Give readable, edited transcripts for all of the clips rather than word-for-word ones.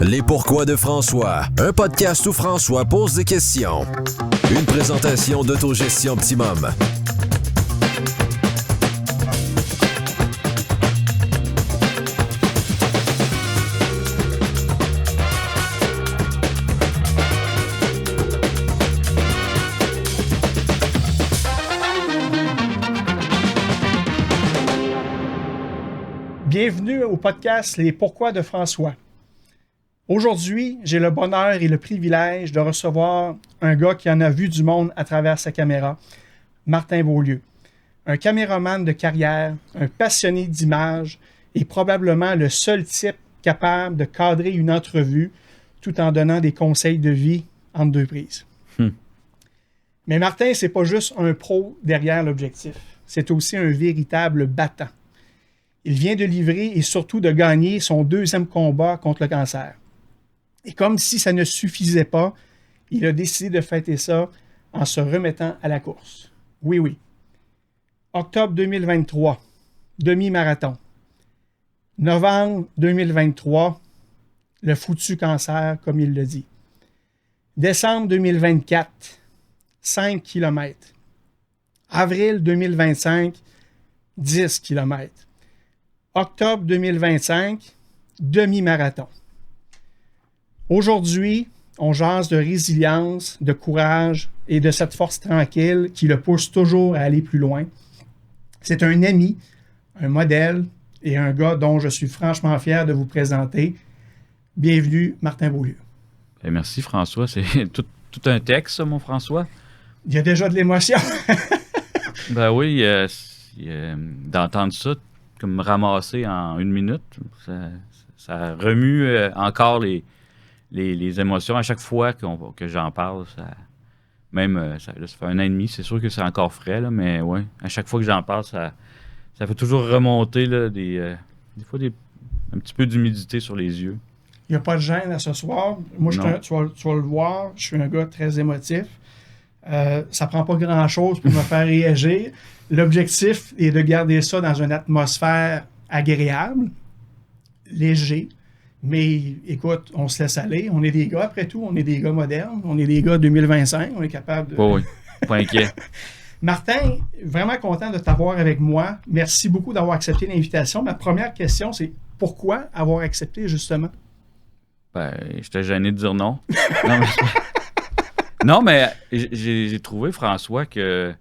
Les pourquoi de François, un podcast où François pose des questions. Une présentation d'Autogestion Optimum. Bienvenue au podcast Les pourquoi de François. Aujourd'hui, j'ai le bonheur et le privilège de recevoir un gars qui en a vu du monde à travers sa caméra, Martin Beaulieu. Un caméraman de carrière, un passionné d'images et probablement le seul type capable de cadrer une entrevue tout en donnant des conseils de vie entre deux prises. Mais Martin, c'est pas juste un pro derrière l'objectif. C'est aussi un véritable battant. Il vient de livrer et surtout de gagner son 2e combat contre le cancer. Et comme si ça ne suffisait pas, il a décidé de fêter ça en se remettant à la course. Oui. Octobre 2023, demi-marathon. Novembre 2023, le foutu cancer, comme il le dit. Décembre 2024, 5 km. Avril 2025, 10 km. Octobre 2025, demi-marathon. Aujourd'hui, on jase de résilience, de courage et de cette force tranquille qui le pousse toujours à aller plus loin. C'est un ami, un modèle et un gars dont je suis franchement fier de vous présenter. Bienvenue, Martin Beaulieu. Merci François, c'est tout un texte, ça, mon François. Il y a déjà de l'émotion. Ben oui, d'entendre ça, comme ramasser en 1 minute, ça remue encore les émotions à chaque fois que j'en parle. Ça fait 1 an et demi, c'est sûr que c'est encore frais, là, mais ouais, à chaque fois que j'en parle, ça fait toujours remonter là, des fois un petit peu d'humidité sur les yeux. Il n'y a pas de gêne à ce soir. Moi, tu vas le voir, je suis un gars très émotif. Ça prend pas grand-chose pour me faire réagir. L'objectif est de garder ça dans une atmosphère agréable, léger. Mais écoute, on se laisse aller. On est des gars, après tout, on est des gars modernes. On est des gars 2025. On est capable de... Oui, pas inquiet. Martin, vraiment content de t'avoir avec moi. Merci beaucoup d'avoir accepté l'invitation. Ma première question, c'est pourquoi avoir accepté, justement? Ben, j'étais gêné de dire non. Non, mais j'ai trouvé, François, que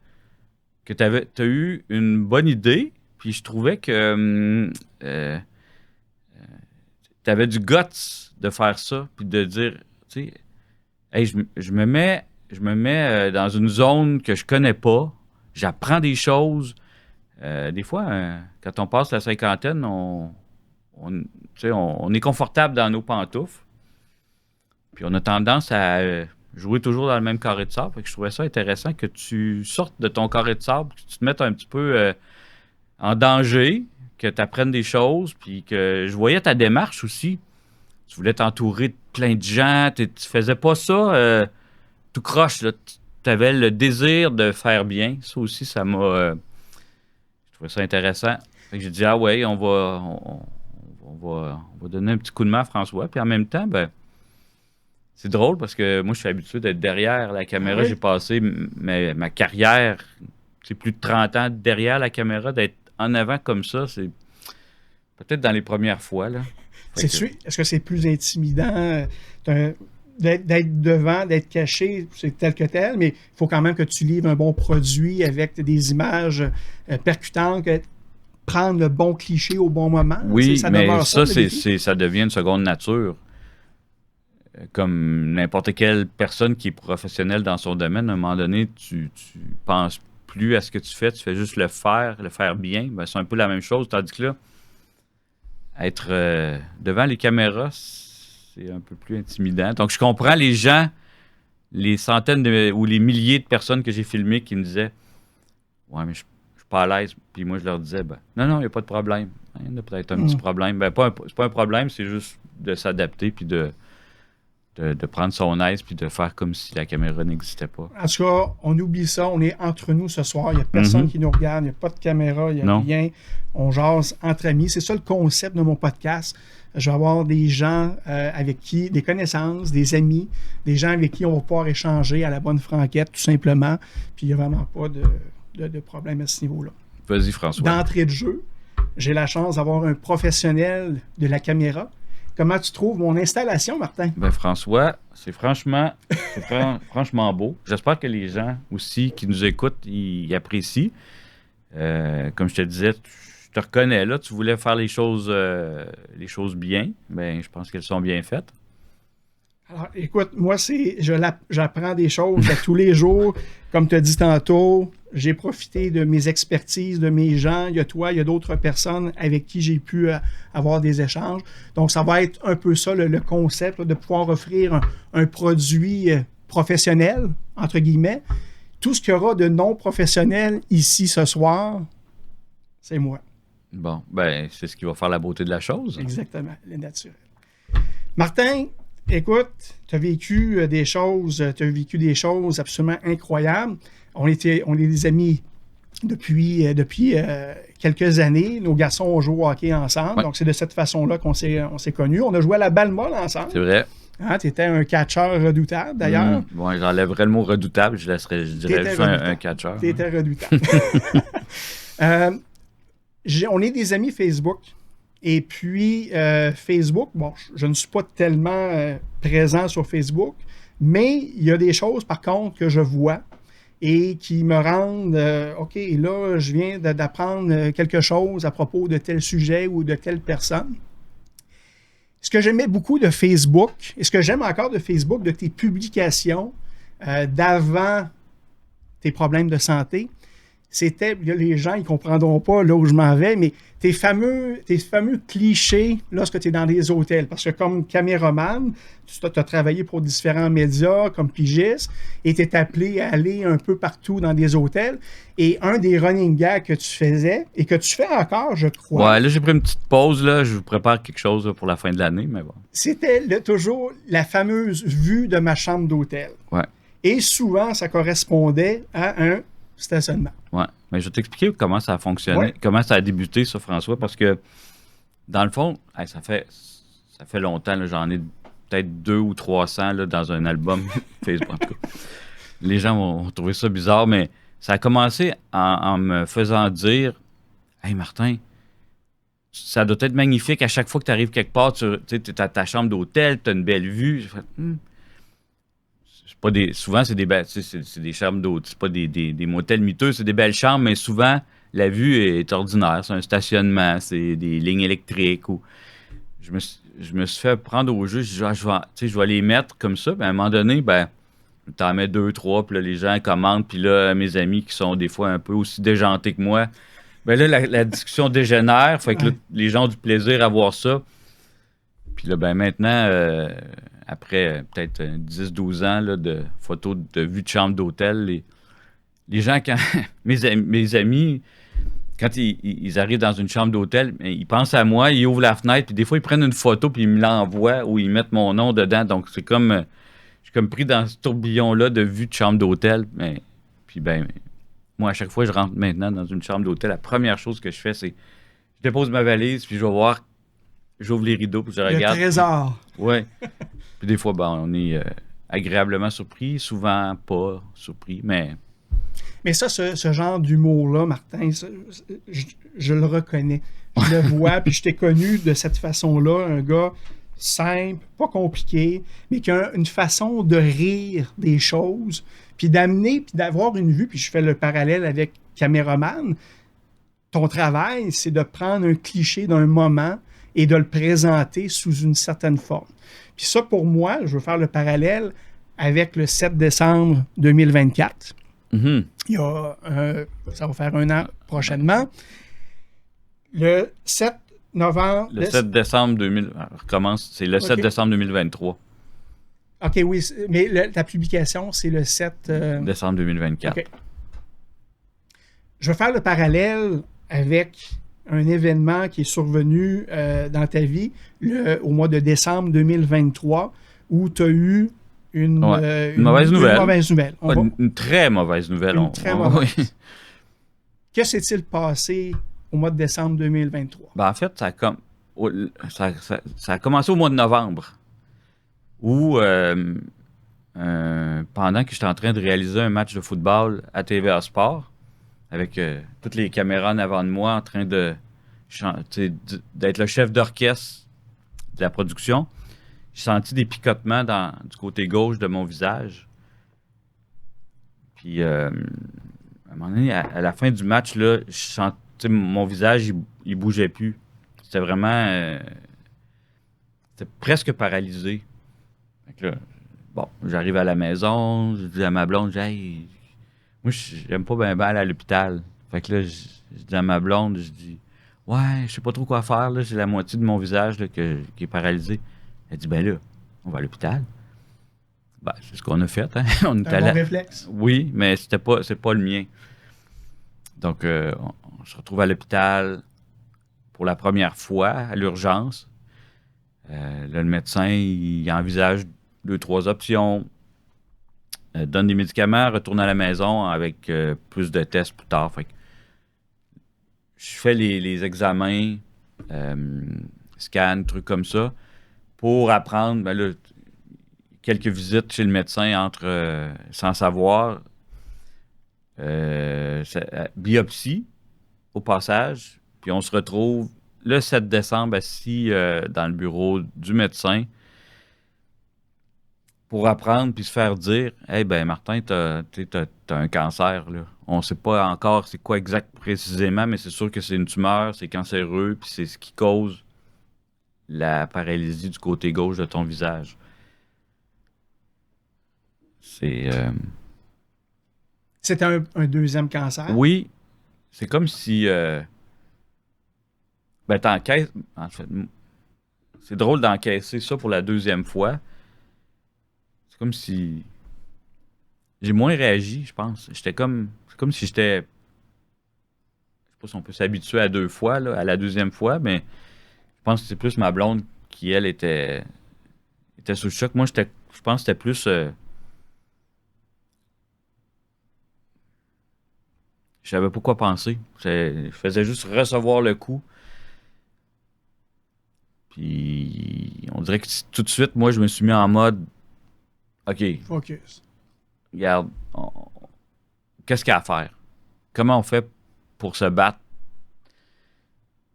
tu as eu une bonne idée, puis je trouvais que tu avais du guts de faire ça, puis de dire, tu sais, hey, je me mets dans une zone que je connais pas, j'apprends des choses. Des fois, quand on passe la cinquantaine, on est confortable dans nos pantoufles, puis on a tendance à jouer toujours dans le même carré de sable. Fait que je trouvais ça intéressant que tu sortes de ton carré de sable, que tu te mettes un petit peu en danger, que tu apprennes des choses, puis que je voyais ta démarche aussi. Tu voulais t'entourer de plein de gens, tu faisais pas ça tout croche. Tu avais le désir de faire bien. Ça aussi, ça m'a... je trouvais ça intéressant. Fait que j'ai dit, ah ouais, on va donner un petit coup de main à François. Puis en même temps, ben c'est drôle parce que moi, je suis habitué d'être derrière la caméra. Oui. J'ai passé ma carrière, c'est plus de 30 ans derrière la caméra, d'être en avant comme ça, c'est peut-être dans les premières fois. Là. Est-ce que c'est plus intimidant d'être devant, d'être caché, c'est tel que tel, mais il faut quand même que tu livres un bon produit avec des images percutantes, prendre le bon cliché au bon moment. Oui, ça mais demeure ça devient une seconde nature. Comme n'importe quelle personne qui est professionnelle dans son domaine, à un moment donné, tu penses plus à ce que tu fais juste le faire bien. Ben, c'est un peu la même chose, tandis que là, être devant les caméras, c'est un peu plus intimidant. Donc, je comprends les gens, les centaines ou les milliers de personnes que j'ai filmées qui me disaient « Ouais, mais je suis pas à l'aise. » Puis moi, je leur disais « Non, il n'y a pas de problème. Il y a peut-être un petit problème. Ben, c'est pas un problème, c'est juste de s'adapter puis de de prendre son aise puis de faire comme si la caméra n'existait pas. En tout cas, on oublie ça. On est entre nous ce soir. Il n'y a personne qui nous regarde. Il n'y a pas de caméra. Il n'y a rien. On jase entre amis. C'est ça le concept de mon podcast. Je vais avoir des gens avec qui, des connaissances, des amis, des gens avec qui on va pouvoir échanger à la bonne franquette, tout simplement. Puis il n'y a vraiment pas de problème à ce niveau-là. Vas-y, François. D'entrée de jeu, j'ai la chance d'avoir un professionnel de la caméra. Comment tu trouves mon installation, Martin? Ben François, c'est franchement beau. J'espère que les gens aussi qui nous écoutent, ils apprécient. Comme je te disais, je te reconnais, là, tu voulais faire les choses bien. Ben, je pense qu'elles sont bien faites. Alors, écoute, moi, j'apprends des choses à tous les jours. Comme tu as dit tantôt, j'ai profité de mes expertises, de mes gens. Il y a toi, il y a d'autres personnes avec qui j'ai pu avoir des échanges. Donc, ça va être un peu ça, le concept, là, de pouvoir offrir un produit professionnel, entre guillemets. Tout ce qu'il y aura de non professionnel ici ce soir, c'est moi. Bon, ben, c'est ce qui va faire la beauté de la chose. Exactement, le naturel. Martin, écoute, tu as vécu des choses absolument incroyables. On est des amis depuis quelques années. Nos garçons ont joué au hockey ensemble. Ouais. Donc, c'est de cette façon-là qu'on s'est connus. On a joué à la balle molle ensemble. C'est vrai. Hein, tu étais un catcheur redoutable, d'ailleurs. Bon, j'enlèverais le mot redoutable. Je dirais juste un catcheur. Tu étais redoutable. On est des amis Facebook. Et puis, Facebook, bon, je ne suis pas tellement présent sur Facebook, mais il y a des choses, par contre, que je vois et qui me rendent, OK, là, je viens d'apprendre quelque chose à propos de tel sujet ou de telle personne. Ce que j'aimais beaucoup de Facebook, et ce que j'aime encore de Facebook, de tes publications d'avant tes problèmes de santé, c'était, les gens, ils ne comprendront pas là où je m'en vais, mais tes fameux clichés lorsque tu es dans des hôtels. Parce que comme caméraman, tu as travaillé pour différents médias comme pigiste et tu es appelé à aller un peu partout dans des hôtels. Et un des running gags que tu faisais et que tu fais encore, je crois. Ouais, là, j'ai pris une petite pause. Là. Je vous prépare quelque chose là, pour la fin de l'année, mais bon. C'était toujours la fameuse vue de ma chambre d'hôtel. Ouais. Et souvent, ça correspondait à un stationnement. Ouais. Mais je vais t'expliquer comment ça a fonctionné, Ouais. comment ça a débuté, ça, François, parce que, dans le fond, ça fait longtemps, là, j'en ai peut-être 200 ou 300 là, dans un album Facebook. En tout cas. Les gens vont trouver ça bizarre, mais ça a commencé en me faisant dire « Hey, Martin, ça doit être magnifique à chaque fois que tu arrives quelque part, tu es à ta chambre d'hôtel, tu as une belle vue. » J'ai fait, souvent, c'est des chambres d'hôtel, c'est pas des motels miteux, c'est des belles chambres, mais souvent, la vue est ordinaire. C'est un stationnement, c'est des lignes électriques. Je me suis fait prendre au jeu. Je dis, je vais les mettre comme ça. Puis à un moment donné, t'en mets 2, 3, puis là, les gens commandent. Puis là, mes amis qui sont des fois un peu aussi déjantés que moi, là, la discussion dégénère. Fait que là, les gens ont du plaisir à voir ça. Puis là, maintenant, après peut-être 10-12 ans là, de photos de vue de chambre d'hôtel, les gens, mes amis, quand ils arrivent dans une chambre d'hôtel, ils pensent à moi, ils ouvrent la fenêtre, puis des fois, ils prennent une photo, puis ils me l'envoient ou ils mettent mon nom dedans. Donc, c'est comme, je suis comme pris dans ce tourbillon-là de vue de chambre d'hôtel. Puis, moi, à chaque fois que je rentre maintenant dans une chambre d'hôtel, la première chose que je fais, c'est je dépose ma valise, puis je vais voir, j'ouvre les rideaux, puis je regarde. Le trésor. Oui. Puis des fois, on est agréablement surpris, souvent pas surpris, mais... Mais ça, ce genre d'humour-là, Martin, je le reconnais. Je le vois, puis je t'ai connu de cette façon-là, un gars simple, pas compliqué, mais qui a une façon de rire des choses, puis d'amener, puis d'avoir une vue, puis je fais le parallèle avec caméraman. Ton travail, c'est de prendre un cliché d'un moment et de le présenter sous une certaine forme. Puis ça, pour moi, je veux faire le parallèle avec le 7 décembre 2024. Mm-hmm. Il y a ça va faire 1 an prochainement. Le 7 novembre... Le 7 décembre 2000... recommence, c'est le 7 décembre 2023. OK, oui, mais ta publication, c'est le 7... Décembre 2024. OK. Je veux faire le parallèle avec un événement qui est survenu dans ta vie au mois de décembre 2023, où tu as eu une mauvaise nouvelle. Une mauvaise nouvelle. Une très mauvaise nouvelle. Très mauvaise. Oui. Que s'est-il passé au mois de décembre 2023? Ben, en fait, ça a commencé au mois de novembre, où pendant que j'étais en train de réaliser un match de football à TVA Sport, avec toutes les caméras en avant de moi, en train d'être le chef d'orchestre de la production, j'ai senti des picotements du côté gauche de mon visage. Puis, à un moment donné, à la fin du match, là, je sentais mon visage, il bougeait plus. C'était vraiment... c'était presque paralysé. Fait que là, bon, j'arrive à la maison, je dis à ma blonde, hey, moi, j'aime pas bien aller à l'hôpital. Fait que là, je dis à ma blonde, je dis, ouais, je sais pas trop quoi faire, là, j'ai la moitié de mon visage là, qui est paralysé. Elle dit, ben là, on va à l'hôpital. Ben, c'est ce qu'on a fait. Hein? On C'est un bon réflexe. Oui, mais c'est pas le mien. Donc, on se retrouve à l'hôpital pour la première fois, à l'urgence. Là, le médecin, il envisage 2-3 options. Donne des médicaments, retourne à la maison avec plus de tests plus tard. Fait que je fais les examens, scans, trucs comme ça, pour apprendre, ben là, quelques visites chez le médecin sans savoir. Biopsie, au passage. Puis on se retrouve le 7 décembre assis dans le bureau du médecin pour apprendre puis se faire dire « Hey, ben Martin, t'as un cancer. Là. On ne sait pas encore c'est quoi exact précisément, mais c'est sûr que c'est une tumeur, c'est cancéreux, puis c'est ce qui cause la paralysie du côté gauche de ton visage. » C'était un deuxième cancer? Oui. C'est comme si... ben, t'encaisses... En fait, c'est drôle d'encaisser ça pour la deuxième fois. C'est comme si... J'ai moins réagi, je pense. C'est comme si j'étais... Je sais pas si on peut s'habituer à 2 fois, là, à la deuxième fois, mais je pense que c'est plus ma blonde qui, elle, était sous le choc. Moi, je pense que c'était plus... Je savais pas quoi penser. Je faisais juste recevoir le coup. Puis, on dirait que tout de suite, moi, je me suis mis en mode... OK, Focus. regarde, qu'est-ce qu'il y a à faire? Comment on fait pour se battre?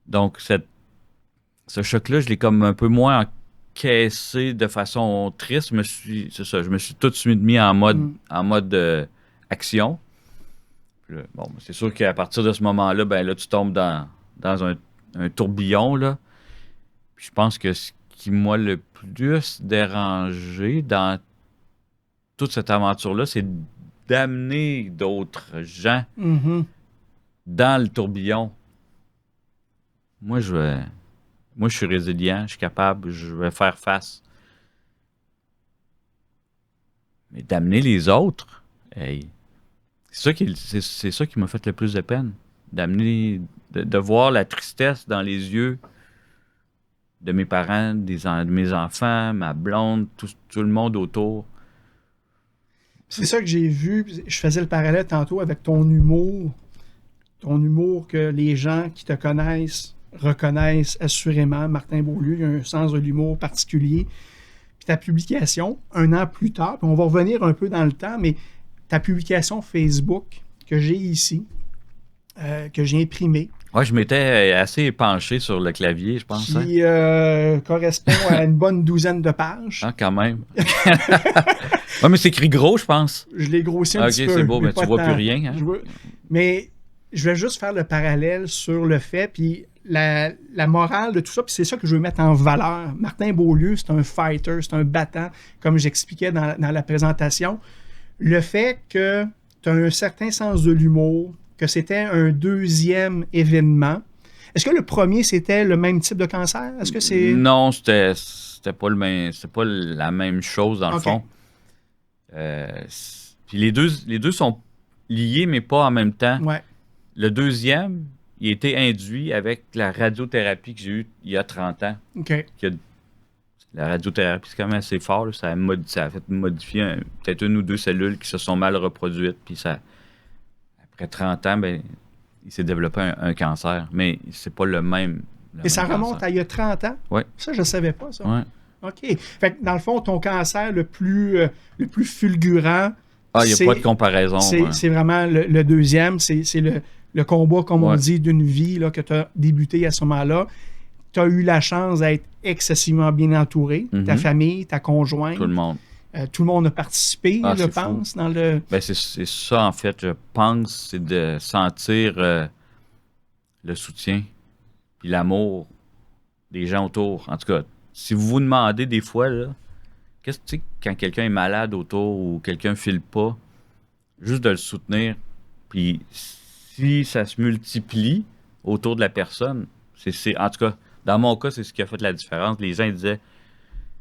Donc, ce choc-là, je l'ai comme un peu moins encaissé de façon triste. Je me suis tout de suite mis en mode action. Là, bon, c'est sûr qu'à partir de ce moment-là, ben là, tu tombes dans un tourbillon, là. Puis je pense que ce qui m'a le plus dérangé dans toute cette aventure-là, c'est d'amener d'autres gens dans le tourbillon. Moi, je suis résilient, je suis capable, je vais faire face. Mais d'amener les autres, hey, c'est ça qui m'a fait le plus de peine. D'amener, de voir la tristesse dans les yeux de mes parents, de mes enfants, ma blonde, tout le monde autour. C'est ça que j'ai vu. Je faisais le parallèle tantôt avec ton humour. Ton humour que les gens qui te connaissent reconnaissent assurément. Martin Beaulieu, il a un sens de l'humour particulier. Puis ta publication, 1 an plus tard, puis on va revenir un peu dans le temps, mais ta publication Facebook que j'ai ici, que j'ai imprimée. Ouais, je m'étais assez penché sur le clavier, je pense. Qui correspond à une bonne 12aine de pages. Ah, quand même. Ouais, mais c'est écrit gros, je pense. Je l'ai grossi un petit peu. Ok, c'est beau, mais pas tu vois tant. plus rien. Hein? Mais je vais juste faire le parallèle sur le fait, puis la morale de tout ça, puis c'est ça que je veux mettre en valeur. Martin Beaulieu, c'est un fighter, c'est un battant, comme j'expliquais dans la présentation. Le fait que tu as un certain sens de l'humour, que c'était un deuxième événement. Est-ce que le premier, c'était le même type de cancer? Est-ce que c'est... Non, c'était pas le même, c'était pas la même chose dans le fond. Puis les deux sont liés, mais pas en même temps. Ouais. Le deuxième, il a été induit avec la radiothérapie que j'ai eue il y a 30 ans. OK. C'est la radiothérapie, c'est quand même assez fort. Là. Ça a fait modifier peut-être une ou deux cellules qui se sont mal reproduites. Puis après 30 ans, ben, il s'est développé un cancer. Mais c'est pas le même. Et ça remonte à il y a 30 ans? Oui. Ça, je ne savais pas, ça. Oui. OK. Fait que dans le fond, ton cancer le plus fulgurant. Il n'y a pas de comparaison. C'est vraiment le deuxième. C'est le combat, comme on dit, d'une vie là, que tu as débuté à ce moment-là. Tu as eu la chance d'être excessivement bien entouré. Ta famille, ta conjointe. Tout le monde. Tout le monde a participé, je pense, dans le... Ben, c'est ça, en fait, je pense, c'est de sentir le soutien puis l'amour des gens autour. En tout cas, si vous vous demandez des fois, là, qu'est-ce que tu sais, quand quelqu'un est malade autour ou quelqu'un ne file pas, juste de le soutenir, puis si ça se multiplie autour de la personne, en tout cas, dans mon cas, c'est ce qui a fait la différence. Les gens ils disaient,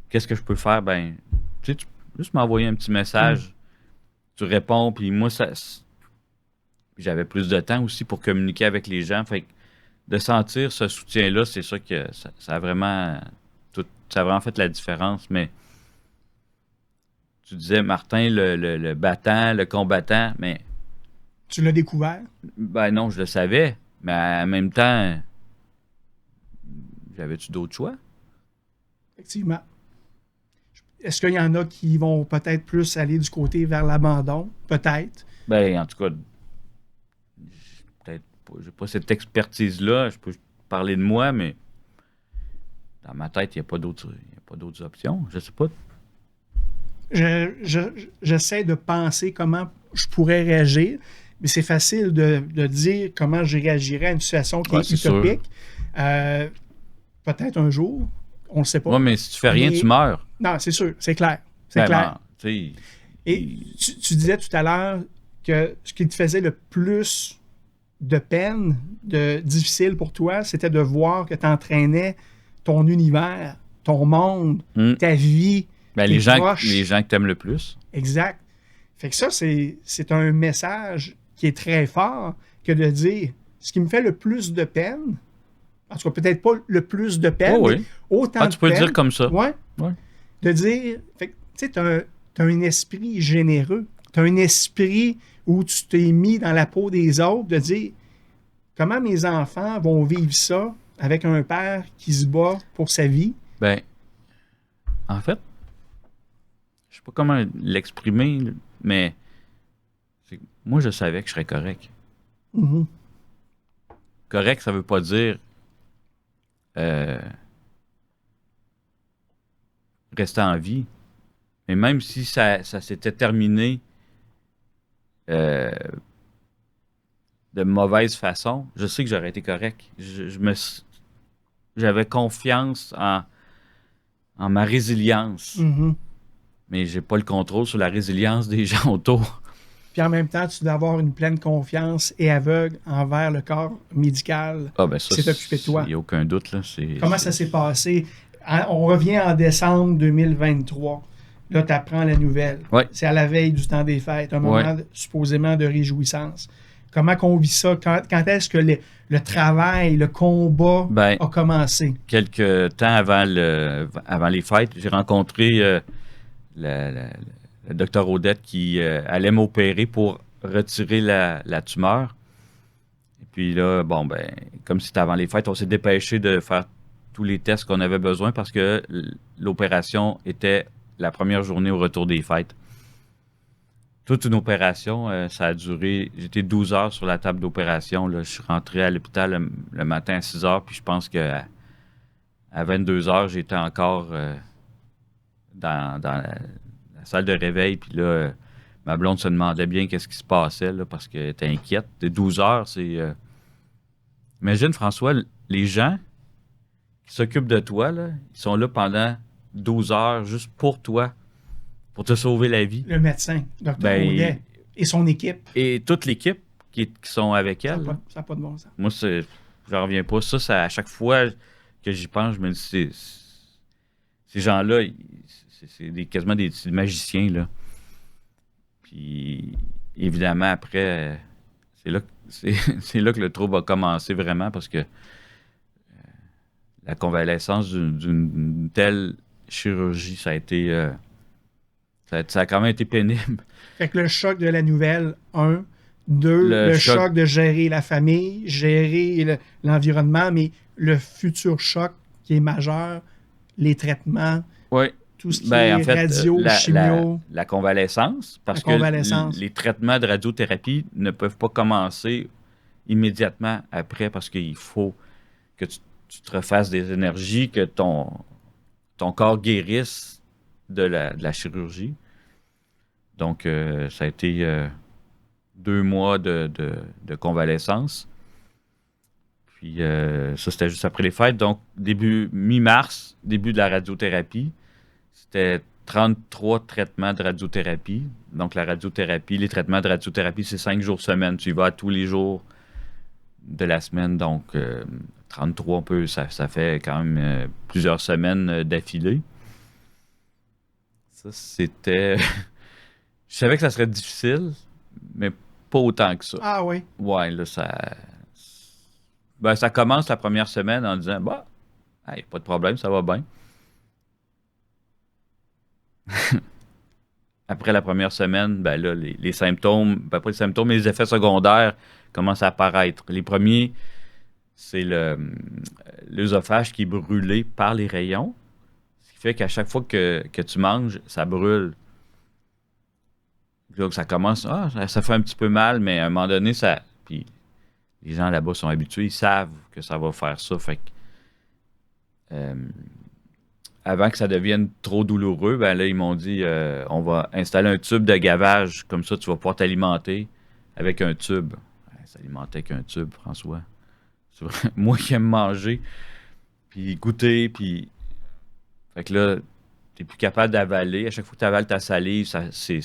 qu'est-ce que je peux faire? Ben, tu sais, tu peux juste m'envoyer un petit message, tu réponds, puis moi, j'avais plus de temps aussi pour communiquer avec les gens. Fait que de sentir ce soutien-là, c'est ça que ça a vraiment fait la différence. Mais tu disais, Martin, le battant, le combattant, mais... Tu l'as découvert? Ben non, je le savais. Mais en même temps, j'avais-tu d'autres choix? Effectivement. Est-ce qu'il y en a qui vont peut-être plus aller du côté vers l'abandon? Peut-être. Ben, en tout cas, j'ai pas cette expertise-là. Je peux parler de moi, mais dans ma tête, il n'y a pas d'autres options. Je sais pas. J'essaie de penser comment je pourrais réagir, mais c'est facile de dire comment je réagirais à une situation qui est utopique. Peut-être un jour, on ne le sait pas. Oui, mais si tu fais rien, tu meurs. Non, c'est sûr, c'est clair. C'est clair. Et tu disais tout à l'heure que ce qui te faisait le plus de peine, de difficile pour toi, c'était de voir que tu entraînais ton univers, ton monde, ta vie, les gens que tu aimes le plus. Exact. Fait que ça, c'est un message qui est très fort que de dire ce qui me fait le plus de peine, en tout cas peut-être pas le plus de peine, mais autant de peine. Tu peux le dire comme ça. Ouais. De dire, tu sais, tu as un esprit généreux, tu as un esprit où tu t'es mis dans la peau des autres, de dire comment mes enfants vont vivre ça avec un père qui se bat pour sa vie. Ben, en fait, je sais pas comment l'exprimer, mais moi, je savais que je serais correct. Mm-hmm. Correct, ça veut pas dire rester en vie. Mais même si ça s'était terminé de mauvaise façon, je sais que j'aurais été correct. J'avais confiance en ma résilience. Mm-hmm. Mais j'ai pas le contrôle sur la résilience des gens autour. Puis en même temps, tu dois avoir une pleine confiance et aveugle envers le corps médical qui s'est occupé de toi. Il n'y a aucun doute. Là. Comment ça s'est passé? On revient en décembre 2023. Là, tu apprends la nouvelle. Ouais. C'est à la veille du temps des fêtes, un moment supposément de réjouissance. Comment qu'on vit ça? Quand est-ce que le travail, le combat a commencé? Quelques temps avant les fêtes, j'ai rencontré le docteur Odette qui allait m'opérer pour retirer la tumeur. Et puis là, comme c'était avant les fêtes, on s'est dépêché de faire tous les tests qu'on avait besoin parce que l'opération était la première journée au retour des fêtes. Toute une opération, ça a duré... J'étais 12 heures sur la table d'opération. Là. Je suis rentré à l'hôpital le matin à 6 heures, puis je pense qu'à 22 heures, j'étais encore dans la salle de réveil. Puis là, ma blonde se demandait bien qu'est-ce qui se passait, là, parce qu'elle était inquiète. De 12 heures, c'est... Imagine, François, les gens qui s'occupent de toi, là, ils sont là pendant 12 heures juste pour toi. Pour te sauver la vie. Le médecin, Dr. Audet, et son équipe. Et toute l'équipe qui sont avec elle. Ça n'a pas de bon sens. Moi, j'en reviens pas. Ça, à chaque fois que j'y pense, je me dis, ces gens-là, c'est quasiment des magiciens, là. Puis, évidemment, après, c'est là que le trouble a commencé vraiment parce que la convalescence d'une telle chirurgie, ça a été... ça a quand même été pénible. Fait que le choc de la nouvelle, 1. 2, le choc de gérer la famille, gérer l'environnement, mais le futur choc qui est majeur, les traitements, Oui. tout ce qui est En fait, radio, chimio. la convalescence, parce que les traitements de radiothérapie ne peuvent pas commencer immédiatement après parce qu'il faut que tu te refasses des énergies, que ton corps guérisse de la chirurgie. Donc, ça a été 2 mois de convalescence. Puis, ça, c'était juste après les fêtes. Donc, mi-mars, début de la radiothérapie. C'était 33 traitements de radiothérapie. Donc, les traitements de radiothérapie, c'est 5 jours semaine. Tu y vas tous les jours de la semaine. Donc, 33, ça fait quand même plusieurs semaines d'affilée. Ça, c'était... Je savais que ça serait difficile, mais pas autant que ça. Ah oui? Ouais, là, ça commence la première semaine en disant, bah, hey, pas de problème, ça va bien. Après la première semaine, ben là, les symptômes, pas les symptômes, mais les effets secondaires commencent à apparaître. Les premiers, c'est l'œsophage qui est brûlé par les rayons, ce qui fait qu'à chaque fois que tu manges, ça brûle. Donc, ça commence, ça fait un petit peu mal, mais à un moment donné, puis les gens là-bas sont habitués, ils savent que ça va faire ça. Fait que, avant que ça devienne trop douloureux, ben là, ils m'ont dit, on va installer un tube de gavage, comme ça, tu vas pouvoir t'alimenter avec un tube. S'alimenter avec un tube, François. C'est vrai, moi qui aime manger, puis goûter, puis... Fait que là, t'es plus capable d'avaler. À chaque fois que tu avales ta salive, c'est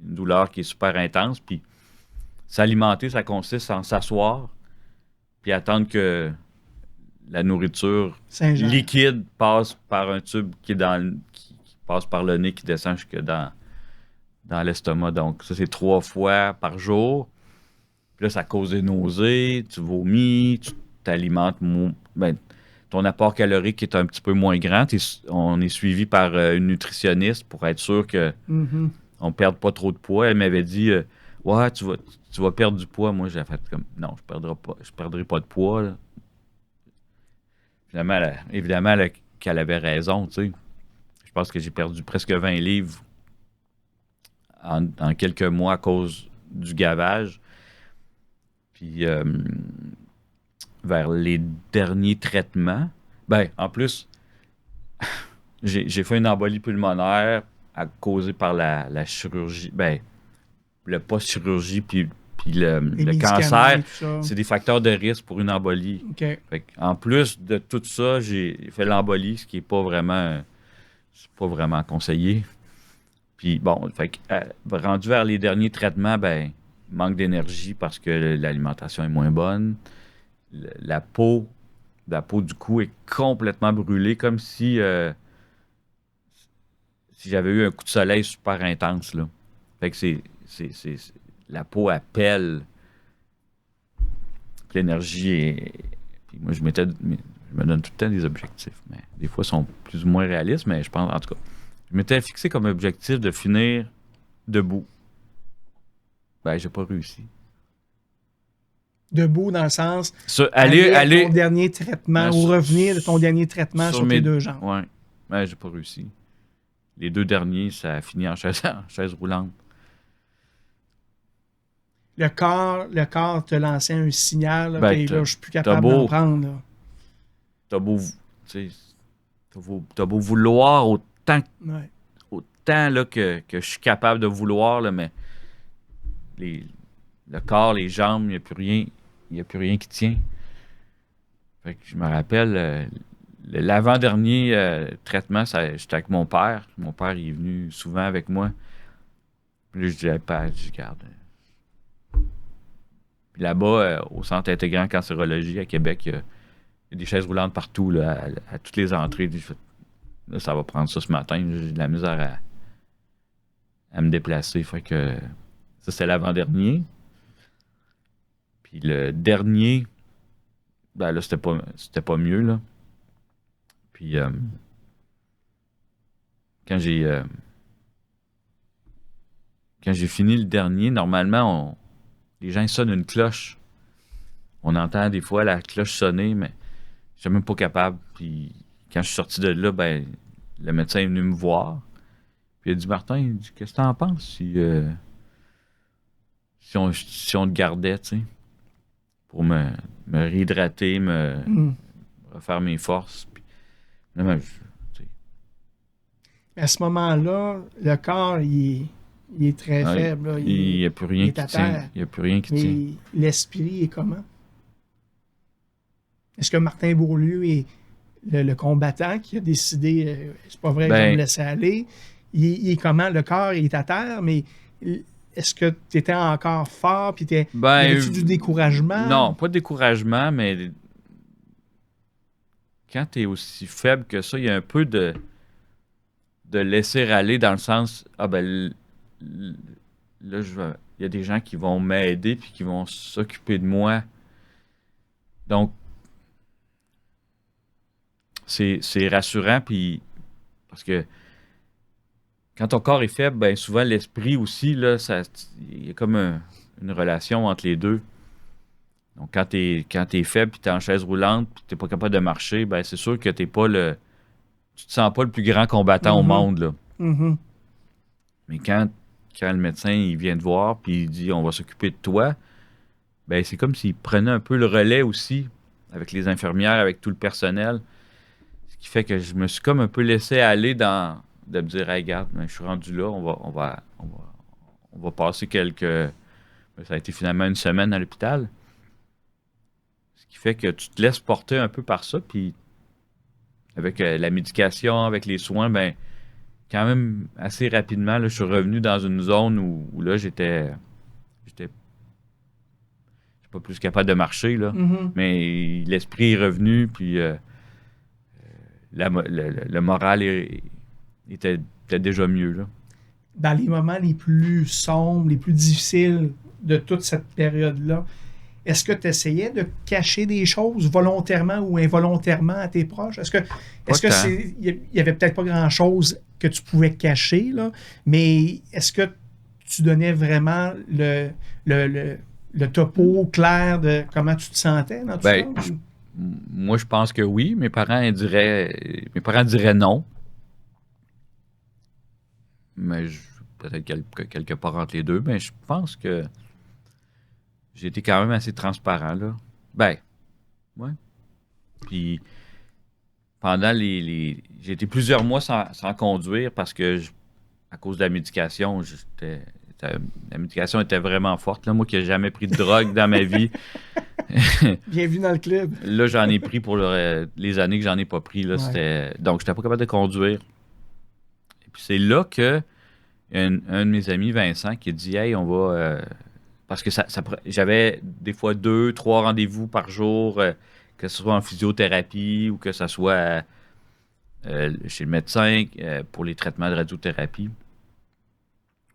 une douleur qui est super intense. Puis s'alimenter, ça consiste en s'asseoir puis attendre que la nourriture liquide passe par un tube qui passe par le nez, qui descend jusque dans l'estomac. Donc ça, c'est 3 fois par jour. Puis là, ça cause des nausées, tu vomis, tu t'alimentes. Ton apport calorique est un petit peu moins grand. On est suivi par une nutritionniste pour être sûr que on ne perde pas trop de poids. Elle m'avait dit ouais, tu vas perdre du poids. Moi, j'ai fait comme non, je perdrai pas de poids. Là. Finalement, évidemment, qu'elle avait raison. Tu sais. Je pense que j'ai perdu presque 20 livres en quelques mois à cause du gavage. Puis vers les derniers traitements, en plus, j'ai fait une embolie pulmonaire causée par la chirurgie, le post-chirurgie, puis le cancer, c'est des facteurs de risque pour une embolie. Okay. En plus de tout ça, j'ai fait l'embolie, ce qui n'est pas vraiment conseillé. Puis bon, rendu vers les derniers traitements, manque d'énergie parce que l'alimentation est moins bonne. La peau du cou est complètement brûlée, comme si j'avais eu un coup de soleil super intense, là. Fait que la peau appelle. Puis l'énergie est... Puis moi, je me donne tout le temps des objectifs, mais des fois, ils sont plus ou moins réalistes, mais je pense, en tout cas, je m'étais fixé comme objectif de finir debout. J'ai pas réussi. Debout dans le sens aller ton dernier traitement ou revenir de ton dernier traitement sur tes 2 jambes. Oui, j'ai pas réussi. Les 2 derniers, ça a fini en chaise roulante. Le corps te lançait un signal, là, je suis plus capable d'en prendre. Là. T'as beau vouloir autant là, que je suis capable de vouloir, là, mais le corps, les jambes, il n'y a plus rien qui tient. Fait que je me rappelle, l'avant-dernier traitement, j'étais avec mon père. Mon père, il est venu souvent avec moi. Puis là, je disais, père, je garde. Puis là-bas, au Centre intégrant cancérologie à Québec, il y a des chaises roulantes partout, là, à toutes les entrées. Là, ça va prendre ça ce matin. J'ai de la misère à me déplacer. Fait que ça, c'est l'avant-dernier. Puis le dernier, là, c'était pas mieux, là. Puis quand j'ai fini le dernier, normalement, les gens sonnent une cloche. On entend des fois la cloche sonner, mais je suis même pas capable. Puis quand je suis sorti de là, ben, le médecin est venu me voir. Puis il a dit, Martin, il dit, qu'est-ce que t'en penses si on te gardait, tu sais, pour me réhydrater, refaire mes forces. Puis, là, ben, tu sais, À ce moment-là, le corps, il est très ouais, faible. Là. il n'y a plus rien il est qui à tient. terre. Il n'y a plus rien qui tient. Mais l'esprit est comment? Est-ce que Martin Beaulieu est le combattant qui a décidé, c'est pas vrai que je vais me laisser aller? Il est comment? Le corps il est à terre, mais est-ce que tu étais encore fort? Puis y avait-tu du découragement? Non, pas de découragement, mais quand tu es aussi faible que ça, il y a un peu de laisser aller dans le sens, ah ben là, il y a des gens qui vont m'aider puis qui vont s'occuper de moi. Donc, c'est rassurant, puis parce que quand ton corps est faible, ben souvent l'esprit aussi, là, il y a comme une relation entre les deux. Donc, quand t'es faible, puis t'es en chaise roulante, puis t'es pas capable de marcher, ben c'est sûr que tu te sens pas le plus grand combattant au monde, là. Mm-hmm. Mais quand le médecin il vient te voir, puis il dit on va s'occuper de toi, ben c'est comme s'il prenait un peu le relais aussi, avec les infirmières, avec tout le personnel. Ce qui fait que je me suis comme un peu laissé aller de me dire hey, regarde, ben, je suis rendu là, on va passer ça a été finalement une semaine à l'hôpital. Ce qui fait que tu te laisses porter un peu par ça, puis avec la médication, avec les soins, ben quand même assez rapidement, là, je suis revenu dans une zone où là, j'étais pas plus capable de marcher, là. Mm-hmm. Mais l'esprit est revenu, puis le moral était déjà mieux, là. Dans les moments les plus sombres, les plus difficiles de toute cette période-là, est-ce que tu essayais de cacher des choses volontairement ou involontairement à tes proches? Est-ce que il y avait peut-être pas grand-chose que tu pouvais cacher, là, mais est-ce que tu donnais vraiment le topo clair de comment tu te sentais dans tout ça? Moi, je pense que oui. Mes parents diraient non. Mais peut-être quelque part entre les deux. Mais je pense que j'ai été quand même assez transparent, là. Ouais. Puis, pendant j'ai été plusieurs mois sans conduire parce que, à cause de la médication, la médication était vraiment forte. Là. Moi qui n'ai jamais pris de drogue dans ma vie. Bienvenue dans le club. Là, j'en ai pris pour les années que j'en ai pas pris. Là, Ouais. Donc, j'étais pas capable de conduire. Et puis, c'est là que un de mes amis, Vincent, qui a dit hey, on va. Parce que j'avais des fois 2-3 rendez-vous par jour, que ce soit en physiothérapie ou que ce soit chez le médecin pour les traitements de radiothérapie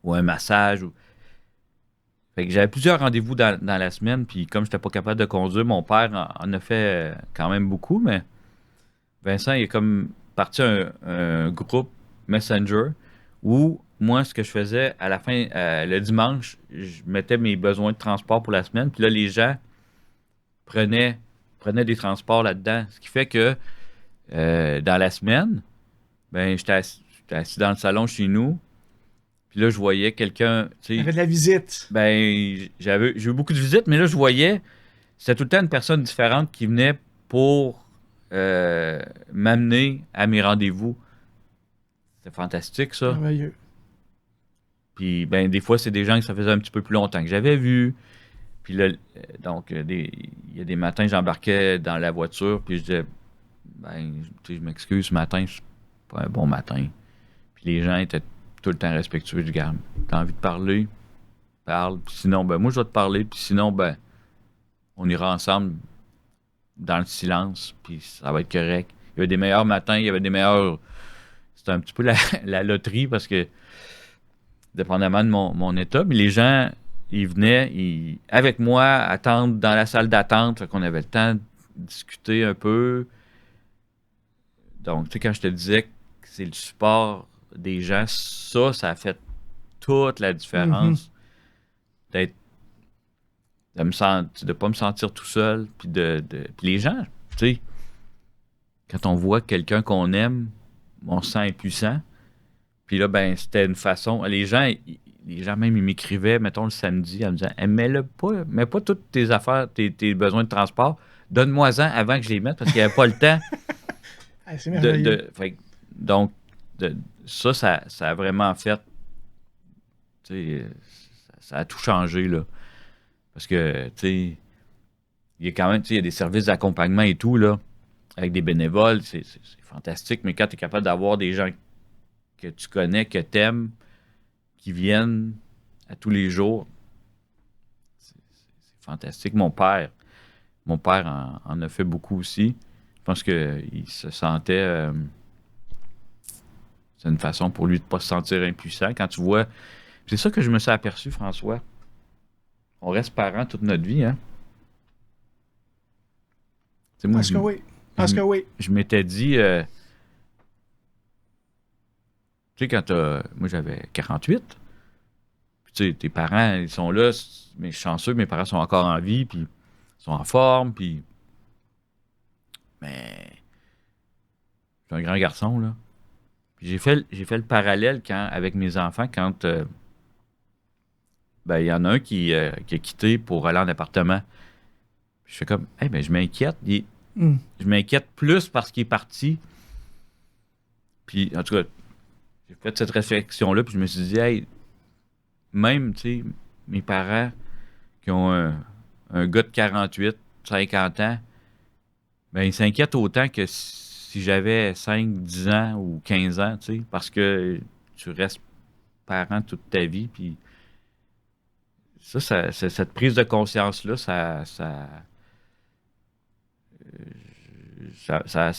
ou un massage. Fait que j'avais plusieurs rendez-vous dans la semaine, puis comme je n'étais pas capable de conduire, mon père en a fait quand même beaucoup, mais Vincent il est comme parti un groupe Messenger où moi, ce que je faisais à la fin, le dimanche, je mettais mes besoins de transport pour la semaine, puis là, les gens prenaient des transports là-dedans. Ce qui fait que dans la semaine, ben j'étais assis dans le salon chez nous, puis là, je voyais quelqu'un. Il y avait de la visite. Ben, j'ai eu beaucoup de visites, mais là, je voyais, c'était tout le temps une personne différente qui venait pour m'amener à mes rendez-vous. C'était fantastique, ça. Merveilleux. Puis, ben, des fois, c'est des gens que ça faisait un petit peu plus longtemps que j'avais vu. Puis là, donc, il y a des matins, j'embarquais dans la voiture, puis je disais, ben, tu sais, je m'excuse, ce matin, c'est pas un bon matin. Puis les gens étaient tout le temps respectueux. Je dis, regarde, t'as envie de parler, parle. Puis sinon, ben, moi, je vais te parler. Puis sinon, ben, on ira ensemble dans le silence, puis ça va être correct. Il y avait des meilleurs matins, il y avait des meilleurs. C'était un petit peu la loterie parce que, dépendamment de mon état, mais les gens, ils venaient avec moi attendre dans la salle d'attente, fait qu'on avait le temps de discuter un peu. Donc, tu sais, quand je te disais que c'est le support des gens, ça a fait toute la différence. De pas me sentir tout seul, puis puis les gens, tu sais, quand on voit quelqu'un qu'on aime, on se sent impuissant. Puis là, ben, c'était une façon. Les gens même, ils m'écrivaient, mettons, le samedi, en me disant hey, mets pas toutes tes affaires, tes besoins de transport, donne-moi-en avant que je les mette parce qu'il n'y avait pas le temps. C'est merveilleux. Donc, ça a vraiment fait. Tu sais, ça a tout changé, là. Parce que, tu sais, il y a quand même, tu sais, il y a des services d'accompagnement et tout, là, avec des bénévoles, c'est fantastique, mais quand tu es capable d'avoir des gens que tu connais, que tu aimes, qui viennent à tous les jours, c'est fantastique. Mon père en a fait beaucoup aussi. Je pense qu'il se sentait... c'est une façon pour lui de ne pas se sentir impuissant. Quand tu vois... C'est ça que je me suis aperçu, François. On reste parents toute notre vie, hein? Moi, Parce que oui. Parce que oui. Je m'étais dit... tu sais, quand moi, j'avais 48. Puis, tu sais, tes parents, ils sont là. Mais chanceux, mes parents sont encore en vie, puis ils sont en forme, puis... Mais... Je suis un grand garçon, là. Puis j'ai fait le parallèle avec mes enfants, quand... ben, il y en a un qui a quitté pour aller en appartement. Je fais comme, hey, ben, je m'inquiète. Je m'inquiète plus parce qu'il est parti. Puis, en tout cas, j'ai fait cette réflexion-là, puis je me suis dit, hey, même, tu sais, mes parents qui ont un gars de 48, 50 ans, ben, ils s'inquiètent autant que si j'avais 5, 10 ans ou 15 ans, tu sais, parce que tu restes parent toute ta vie, puis cette prise de conscience-là, ça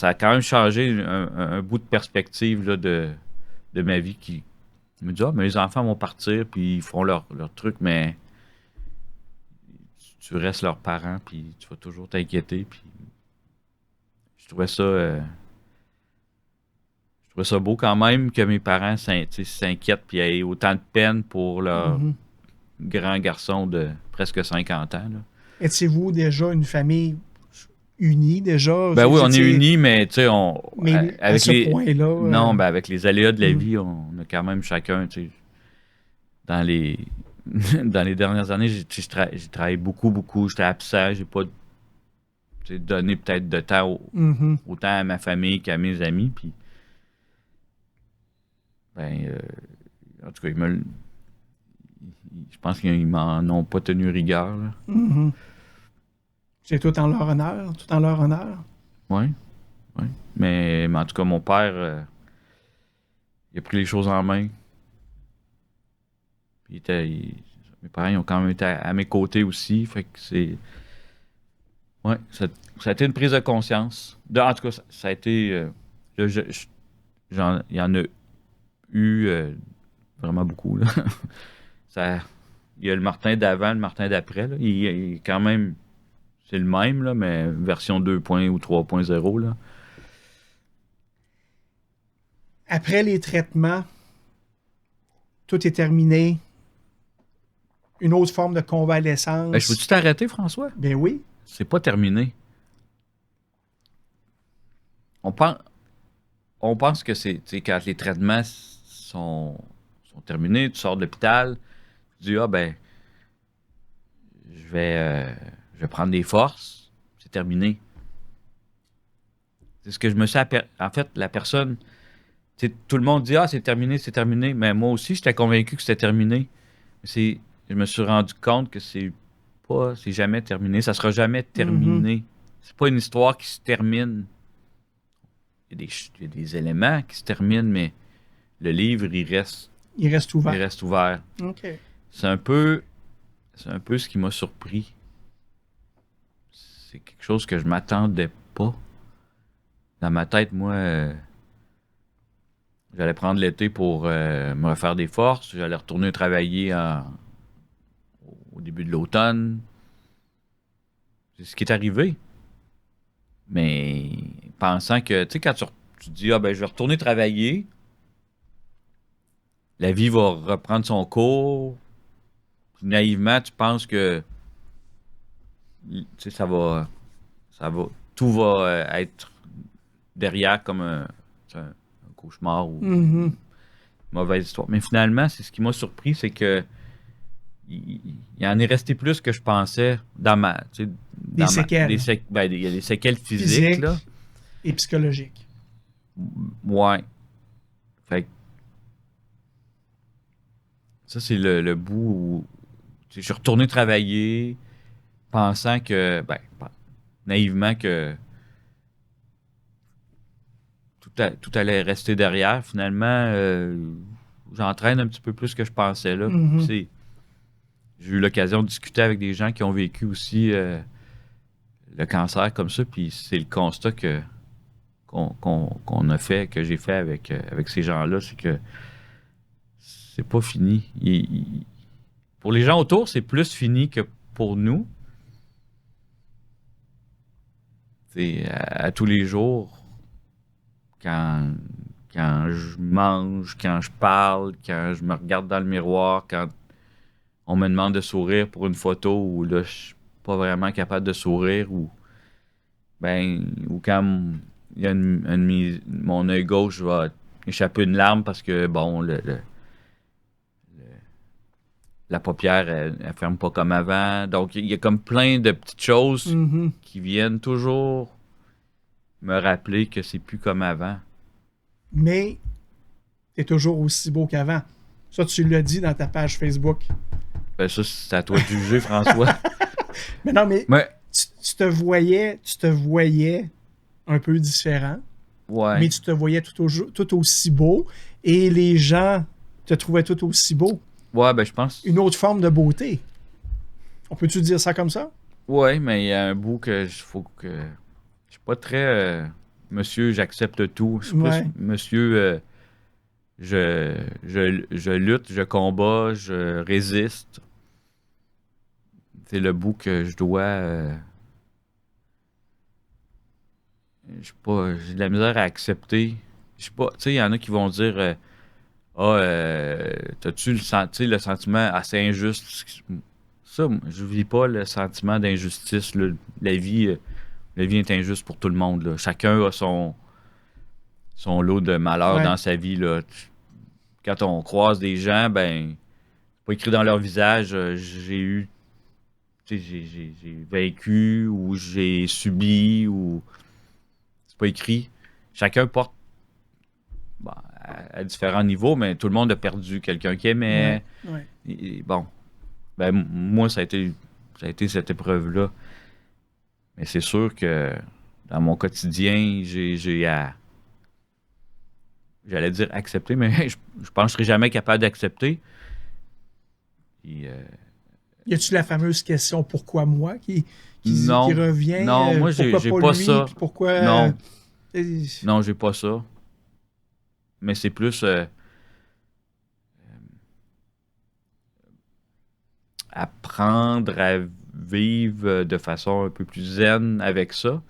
a quand même changé un bout de perspective là, de ma vie qui me dit mais les enfants vont partir puis ils font leur truc, mais tu restes leurs parents puis tu vas toujours t'inquiéter. Puis je trouvais ça beau quand même que mes parents s'inquiètent puis aient autant de peine pour leur grand garçon de presque 50 ans. Là. Étiez-vous déjà une famille unis déjà? Ben oui, on est unis, mais tu sais, mais à ce point-là... Non, ben avec les aléas de la vie, on a quand même chacun, tu sais, dans les dernières années, j'ai travaillé beaucoup, j'étais absent, j'ai pas donné peut-être de temps autant à ma famille qu'à mes amis, puis ben, en tout cas, je pense qu'ils m'en ont pas tenu rigueur, là. C'est tout en leur honneur, Oui. Mais en tout cas, mon père, il a pris les choses en main. Puis mes parents ils ont quand même été à mes côtés aussi. Fait que c'est... Ouais, ça a été une prise de conscience. En tout cas, ça a été... il y en a eu vraiment beaucoup, là. Il y a le Martin d'avant, le Martin d'après, là. Il est quand même... C'est le même, là, mais version 2. ou 3.0. Là. Après les traitements, tout est terminé. Une autre forme de convalescence. Ben, je peux-tu t'arrêter, François? Ben oui. C'est pas terminé. On pense que c'est quand les traitements sont terminés, tu sors de l'hôpital, tu dis, ben, je vais prendre des forces, c'est terminé. C'est ce que je me suis en fait, la personne, tout le monde dit, c'est terminé, mais moi aussi, j'étais convaincu que c'était terminé. Je me suis rendu compte que c'est jamais terminé, ça sera jamais terminé. C'est pas une histoire qui se termine. Il y a des éléments qui se terminent, mais le livre, il reste ouvert. Il reste ouvert. OK. C'est un peu ce qui m'a surpris. C'est quelque chose que je m'attendais pas. Dans ma tête, moi, j'allais prendre l'été pour me refaire des forces. J'allais retourner travailler au début de l'automne. C'est ce qui est arrivé. Mais pensant que, tu sais, quand tu dis, ben, je vais retourner travailler, la vie va reprendre son cours. Puis naïvement, tu penses que tu sais, tout va être derrière comme un cauchemar ou une Mhm. mauvaise histoire. Mais finalement, c'est ce qui m'a surpris, c'est que il en est resté plus que je pensais tu sais, Des séquelles il y a des séquelles physiques, là. physiques et psychologiques. Ouais. Fait que ça, c'est le bout où tu sais, je suis retourné travailler pensant que, naïvement, que tout allait rester derrière. Finalement, j'entraîne un petit peu plus que je pensais, là. Puis Mhm. j'ai eu l'occasion de discuter avec des gens qui ont vécu aussi le cancer comme ça, puis c'est le constat qu'on a fait, que j'ai fait avec ces gens-là, c'est que c'est pas fini. Pour les gens autour, c'est plus fini que pour nous. C'est à tous les jours, quand, quand je mange, quand je parle, quand je me regarde dans le miroir, quand on me demande de sourire pour une photo où là, je suis pas vraiment capable de sourire, ou quand il y a mon œil gauche va échapper une larme parce que, bon, la paupière, elle ferme pas comme avant. Donc, il y a comme plein de petites choses Mhm. qui viennent toujours me rappeler que c'est plus comme avant. Mais tu es toujours aussi beau qu'avant. Ça, tu l'as dit dans ta page Facebook. Ben, ça, c'est à toi de juger, François. Mais non, mais Mais, tu te voyais un peu différent, mais ouais. tu te voyais tout aussi beau et les gens te trouvaient tout aussi beau. Ouais, ben, je pense. Une autre forme de beauté. On peut-tu dire ça comme ça? Ouais, mais il y a un bout faut que. Je suis pas très. Monsieur, j'accepte tout. Je suis plus Ouais, monsieur. Je lutte, je combats, je résiste. C'est le bout que je dois. Je sais pas, j'ai de la misère à accepter. Je sais pas, tu sais, il y en a qui vont dire t'as-tu tu sais, le sentiment assez injuste? Ça, moi, je vis pas le sentiment d'injustice, là. La vie est injuste pour tout le monde, là. Chacun a son lot de malheur ouais, dans sa vie, là. Quand on croise des gens, ben, c'est pas écrit dans leur visage, j'ai eu, tu sais, j'ai vécu ou j'ai subi ou c'est pas écrit. Chacun porte bon, à différents niveaux, mais tout le monde a perdu quelqu'un qui ouais, aimait. ouais. Bon, ben, moi, ça a été cette épreuve-là. Mais c'est sûr que dans mon quotidien, j'ai à, j'allais dire accepter, mais je pense que je serai jamais capable d'accepter. Puis, Y a-tu la fameuse question pourquoi moi qui non, revient? non, moi, Pourquoi j'ai pas pas lui? ça. Puis pourquoi. Non, Euh, non, j'ai pas ça. Mais c'est plus apprendre à vivre de façon un peu plus zen avec ça.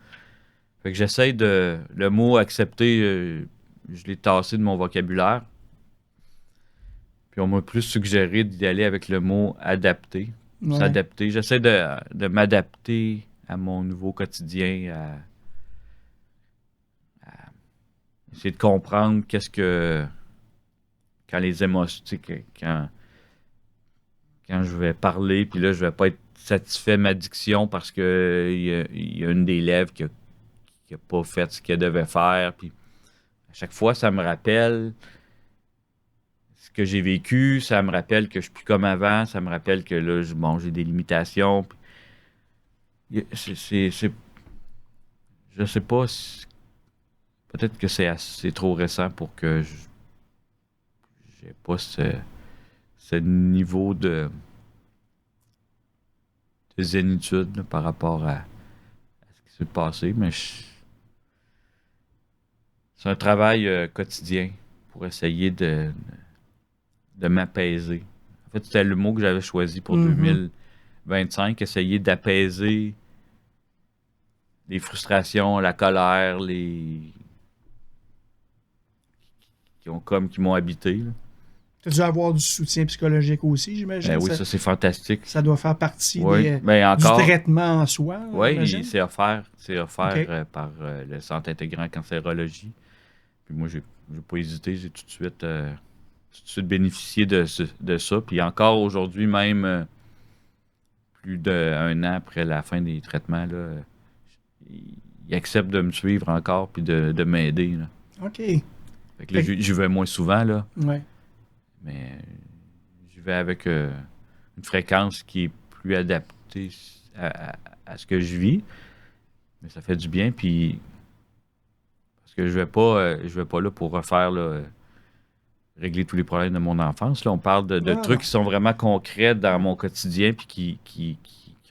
Fait que j'essaie de. Le mot accepter, je l'ai tassé de mon vocabulaire. Puis on m'a plus suggéré d'y aller avec le mot adapter. ouais, S'adapter. J'essaie de m'adapter à mon nouveau quotidien, à essayer de comprendre qu'est-ce que. Quand les émotions. Tu sais, quand je vais parler, puis là, je vais pas être satisfait de ma diction parce que il y a une des élèves qui a pas fait ce qu'elle devait faire. Puis à chaque fois, ça me rappelle ce que j'ai vécu, ça me rappelle que je suis plus comme avant, ça me rappelle que là, bon, j'ai des limitations. Je sais pas, peut-être que c'est trop récent pour que j'ai pas ce niveau de zénitude là, par rapport à ce qui s'est passé, mais c'est un travail quotidien pour essayer de m'apaiser. En fait, c'était le mot que j'avais choisi pour mhm. 2025, essayer d'apaiser les frustrations, la colère, qui m'ont habité, là. Tu as dû avoir du soutien psychologique aussi, j'imagine. Ben oui, ça c'est fantastique. Ça doit faire partie Oui, ben du encore, traitement en soi. oui, j'imagine. c'est offert. C'est offert OK. par le Centre intégrant cancérologie. Puis moi, j'ai pas hésité, j'ai tout de suite bénéficié de ça. Puis encore aujourd'hui, même plus d'un an après la fin des traitements, là, il accepte de me suivre encore puis de m'aider. Là. OK. Fait que là, j'y vais moins souvent, là, Ouais. mais j'y vais avec une fréquence qui est plus adaptée à ce que je vis. Mais ça fait du bien, puis parce que je vais pas là pour refaire là, régler tous les problèmes de mon enfance. Là, on parle de Non, trucs non. qui sont vraiment concrets dans mon quotidien, puis qui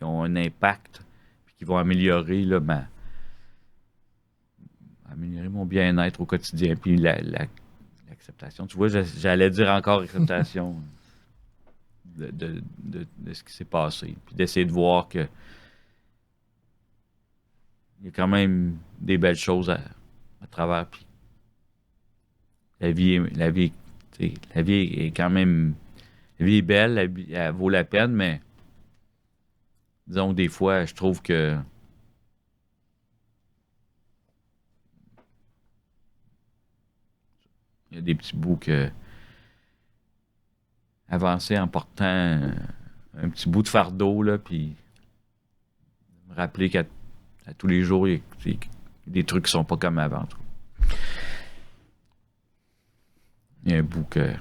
ont un impact, puis qui vont améliorer là, améliorer mon bien-être au quotidien, puis l'acceptation. Tu vois, j'allais dire encore acceptation de ce qui s'est passé, puis d'essayer de voir que il y a quand même des belles choses à travers. Puis la vie est quand même. La vie est belle, la vie, elle vaut la peine, mais disons que des fois, je trouve que il y a des petits bouts que avancer en portant un petit bout de fardeau, là, puis me rappeler qu'à tous les jours, il y a des trucs qui sont pas comme avant. Il y a un bout que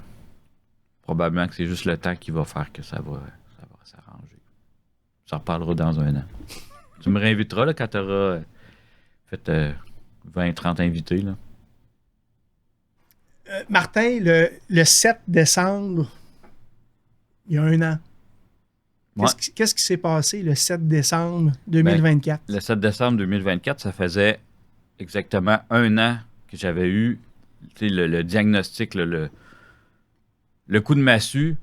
probablement que c'est juste le temps qui va faire que ça va s'arranger. Ça reparlera dans un an. Tu me réinviteras là, quand tu auras fait 20-30 invités. Là. Martin, le 7 décembre, il y a un an. Ouais. Qu'est-ce qui s'est passé le 7 décembre 2024? Le 7 décembre 2024, ça faisait exactement un an que j'avais eu le diagnostic, le coup de massue.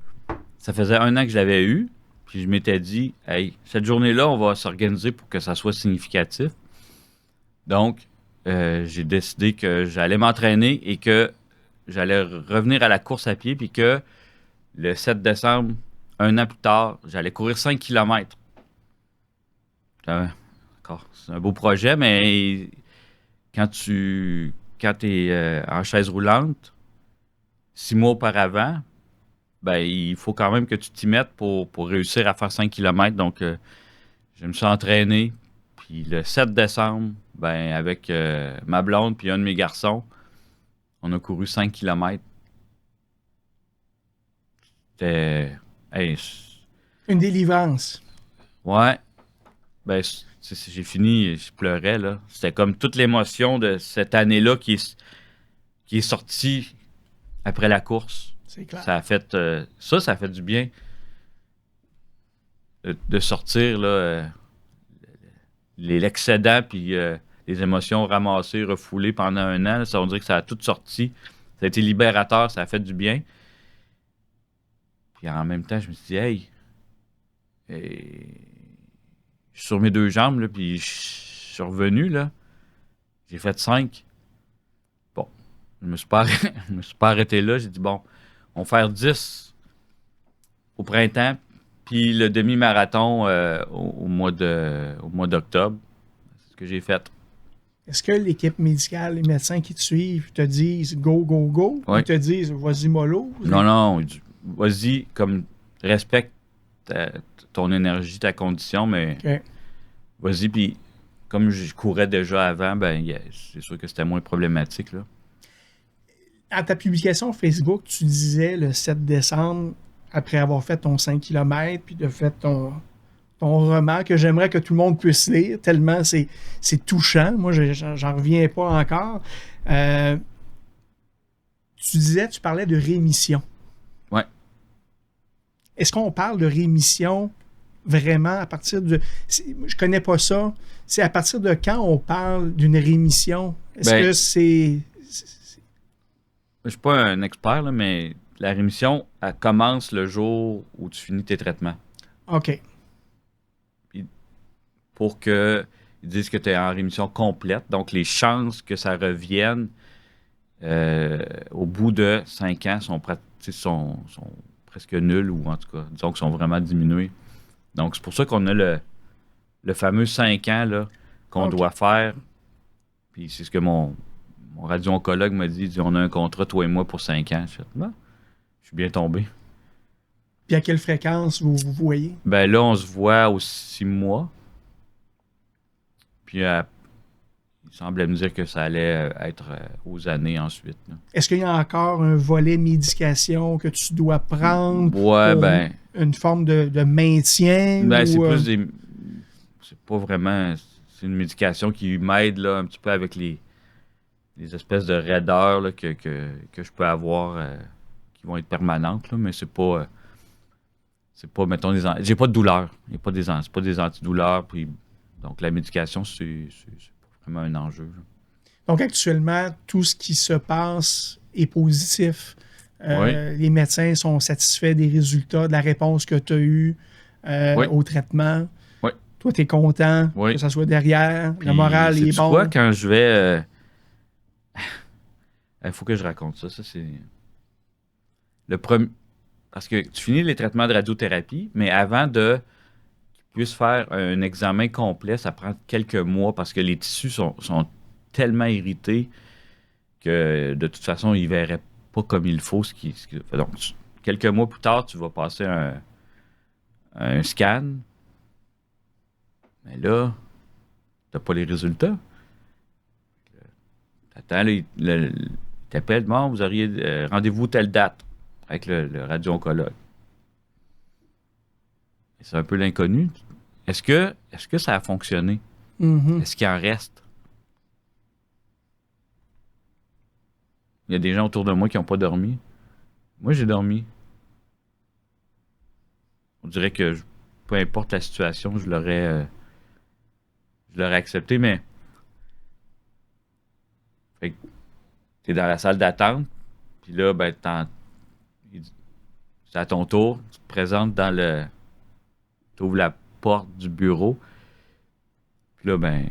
Ça faisait un an que je l'avais eu. Puis je m'étais dit, hey, cette journée-là, on va s'organiser pour que ça soit significatif. Donc, j'ai décidé que j'allais m'entraîner et que j'allais revenir à la course à pied, puis que le 7 décembre, un an plus tard, j'allais courir 5 km. C'est un beau projet, mais quand tu es en chaise roulante, 6 mois auparavant, ben, il faut quand même que tu t'y mettes pour réussir à faire 5 km. Donc, je me suis entraîné. Puis le 7 décembre, ben, avec ma blonde puis un de mes garçons, on a couru 5 km. C'était... Hey, Une délivrance. ouais. Ben, j'ai fini, je pleurais, là. C'était comme toute l'émotion de cette année-là qui est sortie après la course. C'est clair. Ça a fait ça a fait du bien de sortir là, l'excédent puis les émotions ramassées, refoulées pendant un an. Là, ça, on dirait que ça a tout sorti. Ça a été libérateur, ça a fait du bien. Puis en même temps, je me suis dit, hey, je suis sur mes deux jambes, là, puis je suis revenu, là. J'ai fait 5. Bon, je me suis pas arrêté là. J'ai dit, bon, on va faire 10 au printemps, puis le demi-marathon au mois d'octobre. C'est ce que j'ai fait. Est-ce que l'équipe médicale, les médecins qui te suivent te disent go, go, go? Oui. Ou te disent vas-y mollo? Non, vas-y, comme respecte ton énergie, ta condition, mais OK. vas-y, puis comme je courais déjà avant, ben c'est sûr que c'était moins problématique, là. À ta publication Facebook, tu disais le 7 décembre, après avoir fait ton 5 km, puis de fait ton roman, que j'aimerais que tout le monde puisse lire, tellement c'est touchant. Moi, j'en reviens pas encore. Tu parlais de rémission. Ouais. Est-ce qu'on parle de rémission vraiment à partir de... Je connais pas ça. C'est à partir de quand on parle d'une rémission? Est-ce que c'est... Je suis pas un expert, là, mais la rémission, elle commence le jour où tu finis tes traitements. OK. Puis pour qu'ils disent que tu es en rémission complète, donc les chances que ça revienne au bout de 5 ans sont presque nuls, ou en tout cas, disons qu'ils sont vraiment diminués. Donc, c'est pour ça qu'on a le fameux 5 ans là, qu'on doit faire. Puis c'est ce que mon radio-oncologue m'a dit. Il dit, on a un contrat, toi et moi, pour 5 ans. Je suis bien tombé. Puis à quelle fréquence vous voyez? Ben là, on se voit aux 6 mois. Puis il semblait me dire que ça allait être aux années ensuite. Là. Est-ce qu'il y a encore un volet médication que tu dois prendre? Ouais, pour une forme de maintien? Ben, ou, c'est plus des... C'est pas vraiment... C'est une médication qui m'aide là, un petit peu avec les espèces de raideurs là, que je peux avoir qui vont être permanentes, là, mais c'est pas, mettons, j'ai pas de douleur. C'est pas des antidouleurs. Puis, donc, la médication, c'est pas vraiment un enjeu. Là. Donc, actuellement, tout ce qui se passe est positif. Les médecins sont satisfaits des résultats, de la réponse que tu as eue au traitement. Oui. Toi, tu es content que ça soit derrière. Puis, la morale est bonne. Quoi, quand je vais... Il faut que je raconte ça. Ça, c'est... Le premier... Parce que tu finis les traitements de radiothérapie, mais avant qu'ils puissent faire un examen complet, ça prend quelques mois parce que les tissus sont tellement irrités que de toute façon, ils ne verraient pas comme il faut ce qui... Donc, quelques mois plus tard, tu vas passer un scan. Mais là, tu n'as pas les résultats. T'attends, il t'appelle, bon, vous auriez rendez-vous telle date avec le radio-oncologue. Et c'est un peu l'inconnu. Est-ce que ça a fonctionné? Mm-hmm. Est-ce qu'il en reste? Il y a des gens autour de moi qui n'ont pas dormi. Moi, j'ai dormi. On dirait que peu importe la situation, je l'aurais accepté, mais fait que t'es dans la salle d'attente, puis là, ben, c'est à ton tour, tu te présentes tu ouvres la porte du bureau, puis là, ben,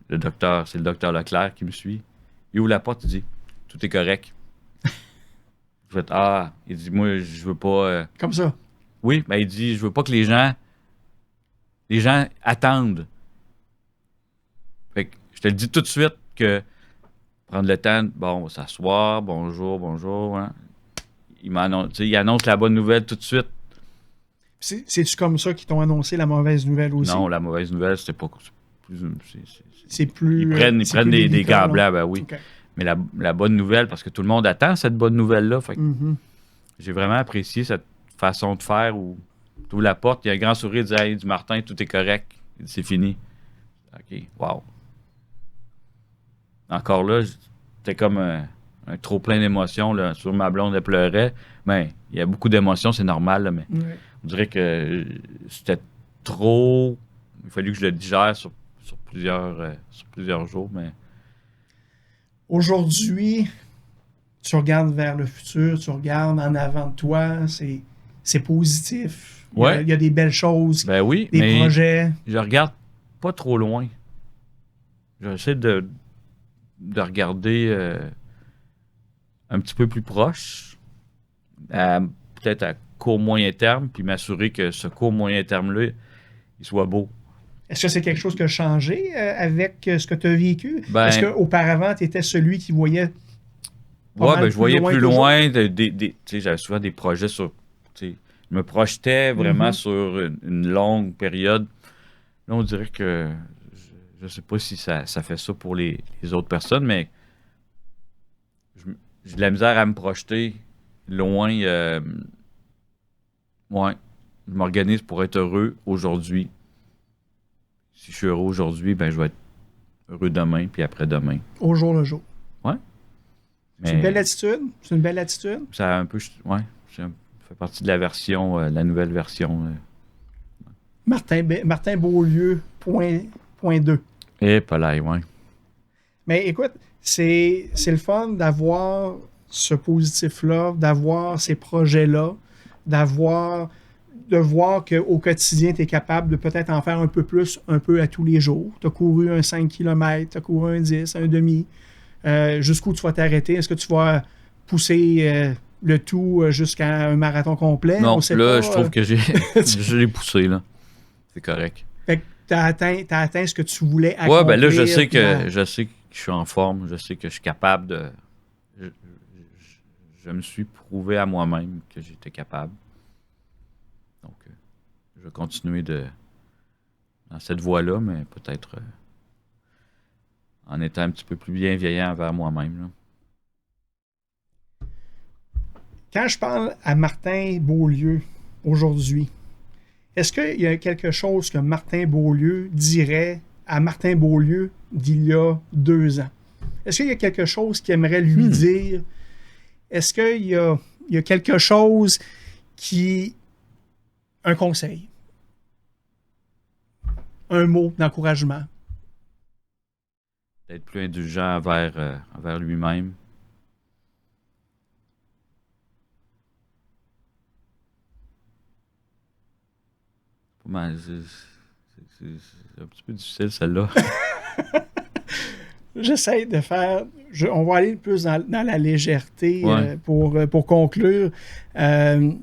c'est le docteur Leclerc qui me suit. Il ouvre la porte, il dit, tout est correct. Je fais, il dit, moi, je veux pas... Comme ça? Oui, ben, il dit, je veux pas que les gens attendent. Fait que je te le dis tout de suite que prendre le temps, bon, on va s'asseoir, bonjour, hein. Il annonce la bonne nouvelle tout de suite. C'est-tu comme ça qu'ils t'ont annoncé la mauvaise nouvelle aussi? Non, la mauvaise nouvelle, c'était pas... C'est plus... Ils prennent des gants blancs, ben oui. Okay. Mais la bonne nouvelle, parce que tout le monde attend cette bonne nouvelle-là, fait que j'ai vraiment apprécié cette façon de faire où tu ouvres la porte, il y a un grand sourire, il dit « Martin, tout est correct. » Il dit « C'est fini. » OK, wow. Encore là, c'était comme un trop plein d'émotions. Là. Sur ma blonde, elle pleurait. Mais il y a beaucoup d'émotions, c'est normal. Là, mais on dirait que c'était trop... Il a fallu que je le digère sur plusieurs jours. Mais... Aujourd'hui, tu regardes vers le futur, tu regardes en avant de toi, c'est positif. Il y a des belles choses, ben oui, des projets. Je regarde pas trop loin. J'essaie de regarder un petit peu plus proche, peut-être à court-moyen terme, puis m'assurer que ce court-moyen terme-là, il soit beau. Est-ce que c'est quelque chose qui a changé avec ce que tu as vécu? Ben, est-ce qu'auparavant, tu étais celui qui voyait je voyais plus loin. J'avais souvent des projets sur... Je me projetais vraiment sur une longue période. Là, on dirait que... Je ne sais pas si ça fait ça pour les autres personnes, mais j'ai de la misère à me projeter loin. Je m'organise pour être heureux aujourd'hui. Si je suis heureux aujourd'hui, ben je vais être heureux demain, puis après-demain. Au jour le jour. Ouais. C'est une belle attitude. C'est une belle attitude. Ça a un peu... Ouais. Ça fait partie de la nouvelle version. Martin Beaulieu, point 2. Et pas là, ouais. Mais écoute, c'est le fun d'avoir ce positif-là, d'avoir ces projets-là, de voir qu'au quotidien, tu es capable de peut-être en faire un peu plus, un peu à tous les jours. Tu as couru un 5 km, tu as couru un 10, un demi. Jusqu'où tu vas t'arrêter? Est-ce que tu vas pousser le tout jusqu'à un marathon complet. Non, On sait là, pas, je trouve que je l'ai poussé, là. C'est correct. Fait que t'as atteint ce que tu voulais accomplir. Ouais, ben là, je sais puis je suis en forme, je sais que je suis capable de. Je me suis prouvé à moi-même que j'étais capable. Donc, je vais continuer dans cette voie-là, mais peut-être en étant un petit peu plus bienveillant envers moi-même, là. Quand je parle à Martin Beaulieu aujourd'hui, est-ce qu'il y a quelque chose que Martin Beaulieu dirait à Martin Beaulieu d'il y a 2 ans? Est-ce qu'il y a quelque chose qu'il aimerait lui dire? Est-ce qu'il y a quelque chose qui... Un conseil? Un mot d'encouragement? D'être plus indulgent envers lui-même. C'est un petit peu difficile, celle-là. J'essaie de faire... on va aller plus dans la légèreté Ouais. pour conclure. Il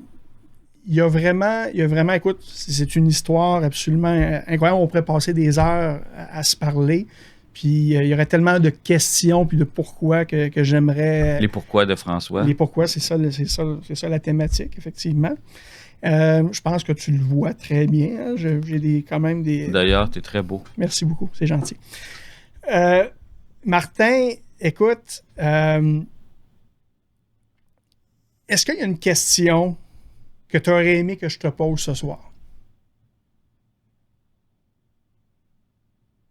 y a vraiment, écoute, c'est une histoire absolument incroyable. On pourrait passer des heures à se parler. Puis il y aurait tellement de questions puis de pourquoi que j'aimerais... Les pourquoi de François. Les pourquoi, c'est ça la thématique, effectivement. Je pense que tu le vois très bien. Hein. J'ai quand même des... D'ailleurs, t'es très beau. Merci beaucoup, c'est gentil. Martin, écoute, est-ce qu'il y a une question que tu aurais aimé que je te pose ce soir?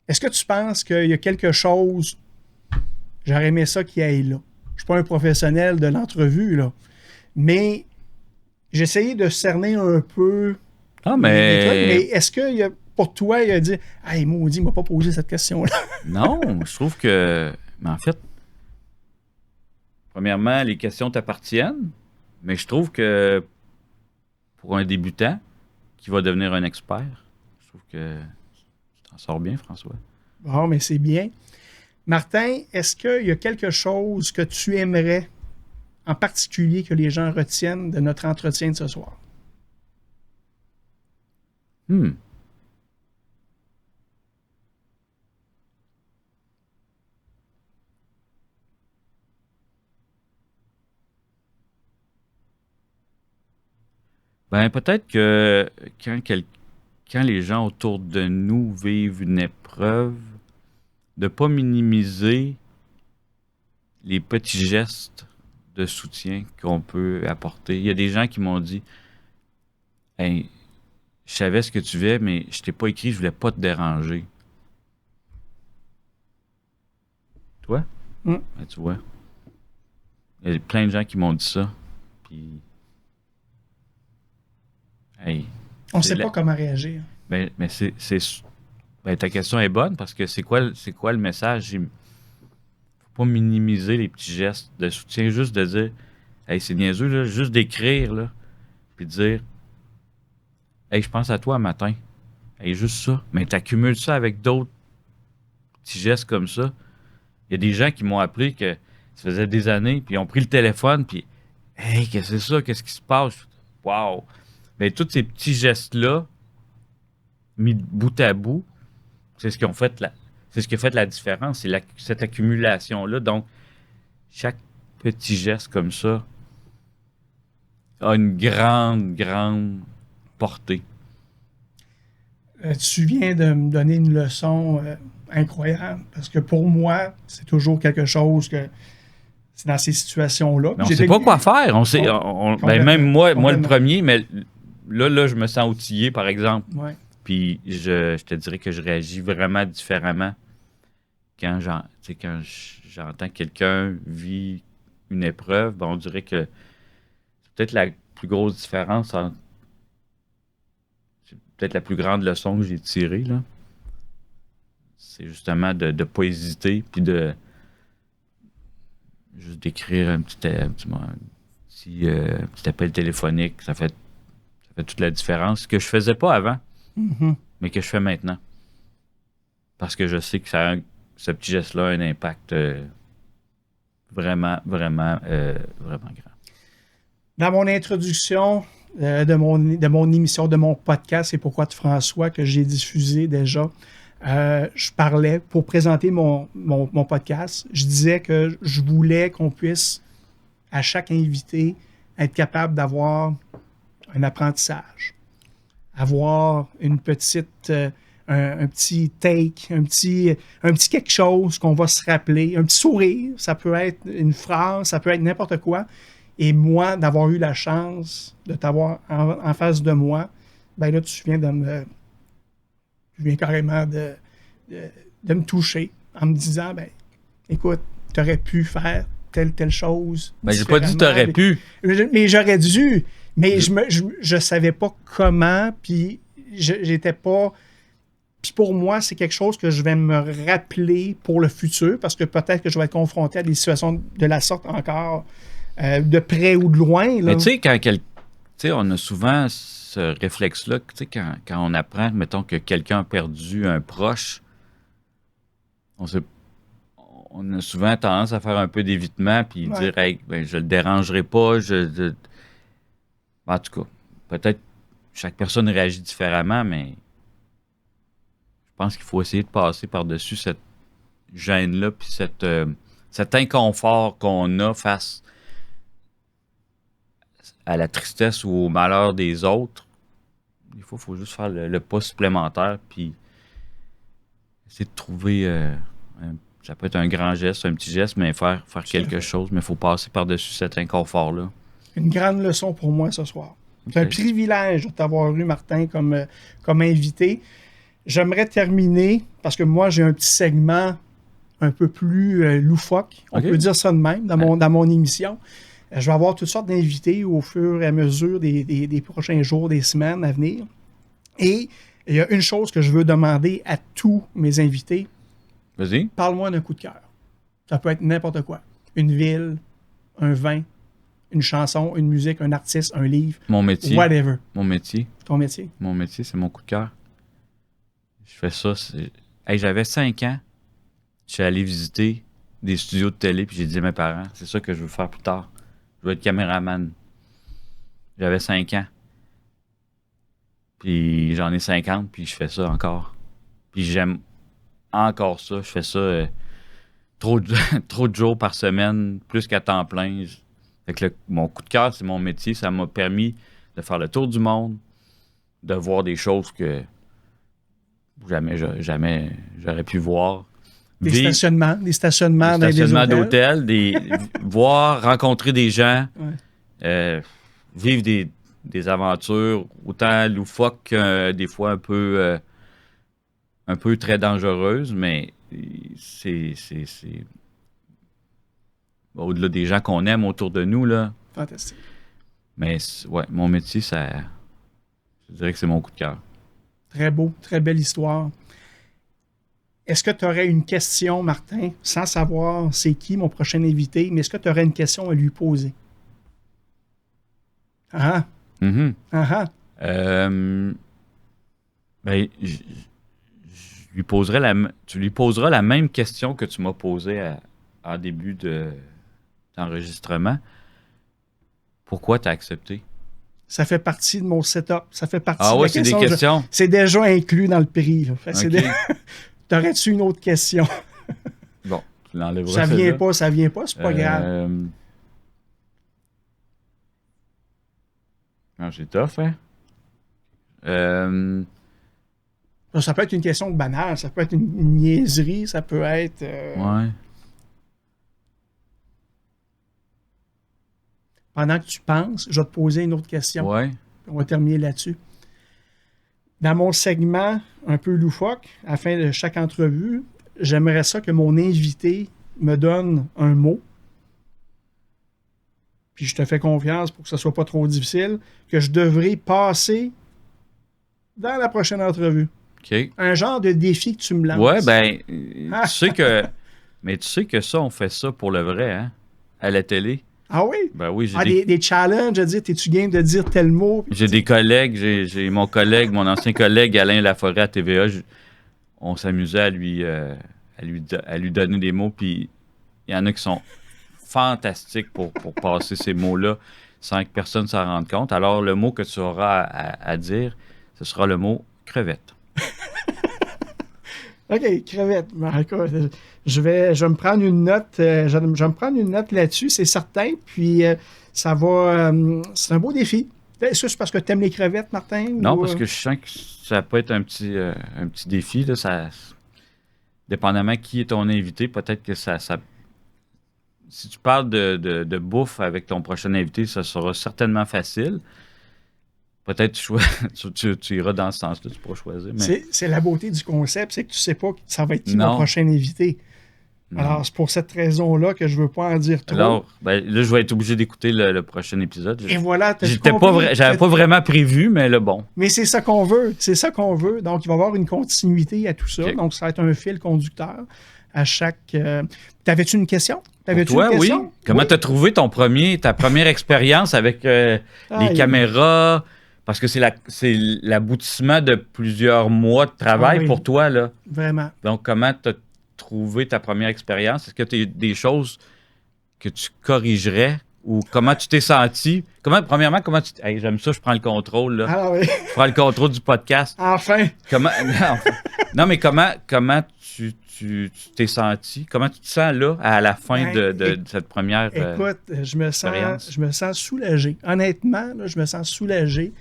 Est-ce que tu penses qu'il y a quelque chose, j'aurais aimé ça qu'il y ait là? Je ne suis pas un professionnel de l'entrevue, là, mais j'ai essayé de cerner un peu Ah, les trucs, mais mais est-ce que pour toi, il a dit « Hey, maudit, il m'a pas posé cette question-là. » non, je trouve que. Mais en fait, premièrement, les questions t'appartiennent, mais je trouve que pour un débutant qui va devenir un expert, je trouve que tu t'en sors bien, François. Bon, mais c'est bien. Martin, est-ce qu'il y a quelque chose que tu aimerais, en particulier, que les gens retiennent de notre entretien de ce soir? Ben, peut-être que quand les gens autour de nous vivent une épreuve, de ne pas minimiser les petits gestes de soutien qu'on peut apporter. Il y a des gens qui m'ont dit Hey, je savais ce que tu veux, mais je t'ai pas écrit, je voulais pas te déranger. Toi? Mm. Ben, tu vois. Il y a plein de gens qui m'ont dit ça. Puis. Hey. On ne c'est sait la- pas comment réagir. Ben, mais ben, ta question est bonne parce que c'est quoi le message? Faut pas minimiser les petits gestes de soutien, juste de dire Hey, c'est niaiseux, là, juste d'écrire, là, puis de dire Hey, je pense à toi un matin. Hey, juste ça. Mais t'accumules ça avec d'autres petits gestes comme ça. Il y a des gens qui m'ont appelé que ça faisait des années, puis ils ont pris le téléphone, puis Hey, qu'est-ce que c'est ça? Qu'est-ce qui se passe? Wow! Mais tous ces petits gestes-là, mis bout à bout, c'est ce qui a fait la différence. C'est cette accumulation-là. Donc, chaque petit geste comme ça a une grande, grande portée. Tu viens de me donner une leçon incroyable parce que pour moi, c'est toujours quelque chose que c'est dans ces situations-là. Mais on ne sait pas quoi faire. Ben, même moi le complètement. premier, mais là, je me sens outillé, par exemple. Ouais. Puis je te dirais que je réagis vraiment différemment quand j'entends quelqu'un vit une épreuve. Ben, on dirait que c'est peut-être la plus grosse différence c'est peut-être la plus grande leçon que j'ai tirée, là. C'est justement de ne pas hésiter, puis de juste d'écrire un petit appel téléphonique. Ça fait toute la différence. Ce que je faisais pas avant, Mhm. mais que je fais maintenant. Parce que je sais que ce petit geste-là a un impact vraiment, vraiment, vraiment grand. Dans mon introduction de mon émission, de mon podcast, C'est pourquoi de François, que j'ai diffusé déjà, je parlais, pour présenter mon podcast, je disais que je voulais qu'on puisse, à chaque invité, être capable d'avoir un apprentissage, avoir une petite, un petit take, un petit quelque chose qu'on va se rappeler, un petit sourire, ça peut être une phrase, ça peut être n'importe quoi. Et moi, d'avoir eu la chance de t'avoir en face de moi, ben là, tu viens carrément de me toucher en me disant, ben, écoute, tu aurais pu faire telle chose. Ben, j'ai pas dit que tu aurais pu. Mais j'aurais dû. Mais je savais pas comment, puis j'étais pas... Puis pour moi, c'est quelque chose que je vais me rappeler pour le futur, parce que peut-être que je vais être confronté à des situations de la sorte encore, de près ou de loin. Là. Mais tu sais, on a souvent ce réflexe-là, tu sais, quand on apprend, mettons, que quelqu'un a perdu un proche, on a souvent tendance à faire un peu d'évitement puis dire hey, ben, je le dérangerai pas. En tout cas, peut-être chaque personne réagit différemment, mais je pense qu'il faut essayer de passer par-dessus cette gêne-là puis cet inconfort qu'on a face à la tristesse ou au malheur des autres. Des fois, il faut juste faire le pas supplémentaire puis essayer de trouver ça peut être un grand geste, un petit geste, mais faire quelque chose, mais il faut passer par-dessus cet inconfort-là. Une grande leçon pour moi ce soir. C'est un privilège de t'avoir eu, Martin, comme invité. J'aimerais terminer, parce que moi, j'ai un petit segment un peu plus loufoque. On peut dire ça de même dans mon émission. Je vais avoir toutes sortes d'invités au fur et à mesure des prochains jours, des semaines à venir. Et il y a une chose que je veux demander à tous mes invités. Vas-y. Parle-moi d'un coup de cœur. Ça peut être n'importe quoi. Une ville, un vin, une chanson, une musique, un artiste, un livre. Mon métier. Whatever. Mon métier. Ton métier? Mon métier, c'est mon coup de cœur. Je fais ça. Hey, j'avais 5 ans. Je suis allé visiter des studios de télé, puis j'ai dit à mes parents, c'est ça que je veux faire plus tard. Je veux être caméraman. J'avais 5 ans. Puis j'en ai 50, puis je fais ça encore. Puis j'aime encore ça. Je fais ça trop de jours par semaine, plus qu'à temps plein. Fait que mon coup de cœur, c'est mon métier. Ça m'a permis de faire le tour du monde, de voir des choses que jamais j'aurais pu voir. Des stationnements dans des d'hôtels, voir, rencontrer des gens, vivre des aventures autant loufoques que des fois un peu très dangereuses, mais c'est au-delà des gens qu'on aime autour de nous, là. Fantastique. Mais ouais, mon métier, je dirais que c'est mon coup de cœur. Très beau, très belle histoire. Est-ce que tu aurais une question, Martin, sans savoir c'est qui mon prochain invité, mais est-ce que tu aurais une question à lui poser? Ah! Mm-hmm. Ah! Ben, tu lui poseras la même question que tu m'as posée en début d'enregistrement. Pourquoi tu as accepté? Ça fait partie de mon setup. Ça fait partie de la question. Ah oui, c'est des questions? C'est déjà inclus dans le prix. Là. T'aurais-tu une autre question? Bon, tu l'enlèveras. Ça vient pas, c'est pas grave. Non, c'est tough, hein? Ça peut être une question banale, ça peut être une niaiserie, ça peut être... Ouais. Pendant que tu penses, je vais te poser une autre question. Ouais. On va terminer là-dessus. Dans mon segment un peu loufoque, à la fin de chaque entrevue, j'aimerais ça que mon invité me donne un mot. Puis je te fais confiance pour que ce ne soit pas trop difficile, que je devrais passer dans la prochaine entrevue. OK. Un genre de défi que tu me lances. Ouais, ben, tu sais que ça, on fait ça pour le vrai, hein? À la télé. Ah oui? Ben oui, des challenges, à dire, t'es-tu game de dire tel mot? J'ai des collègues, j'ai mon ancien collègue Alain Laforêt à TVA, on s'amusait à lui donner des mots, puis il y en a qui sont fantastiques pour passer ces mots-là. sans que personne s'en rende compte. Alors, le mot que tu auras à dire, ce sera le mot crevette. OK, crevette. Ben, écoute, je vais me prendre une note. Je vais me prendre une note là-dessus, c'est certain. Puis, ça va... c'est un beau défi. Est-ce que c'est parce que tu aimes les crevettes, Martin? Non, parce que je sens que ça peut être un petit défi. Là, dépendamment qui est ton invité, peut-être que ça si tu parles de bouffe avec ton prochain invité, ça sera certainement facile. Peut-être tu iras dans ce sens-là, tu pourras choisir. Mais... C'est la beauté du concept, c'est que tu ne sais pas ça va être qui Non. mon prochain invité. Non. Alors, c'est pour cette raison-là que je ne veux pas en dire trop. Alors, là, je vais être obligé d'écouter le prochain épisode. Et voilà, j'avais pas vraiment prévu, mais le bon. Mais c'est ça qu'on veut. C'est ça qu'on veut. Donc, il va y avoir une continuité à tout ça. Okay. Donc, ça va être un fil conducteur à chaque... T'avais-tu une question? Pour toi, oui. Comment tu as trouvé ta première expérience avec les caméras? Parce que c'est l'aboutissement de plusieurs mois de travail pour toi, là. Vraiment. Donc, comment tu as trouvé ta première expérience? Est-ce que tu as des choses que tu corrigerais ou comment tu t'es senti? Premièrement, comment tu... Hey, j'aime ça, je prends le contrôle, là. Ah oui. Je prends le contrôle du podcast. Enfin! Non, mais comment tu t'es senti? Comment tu te sens, là, à la fin de cette première écoute, je me sens soulagé. Honnêtement, là, je me sens soulagé.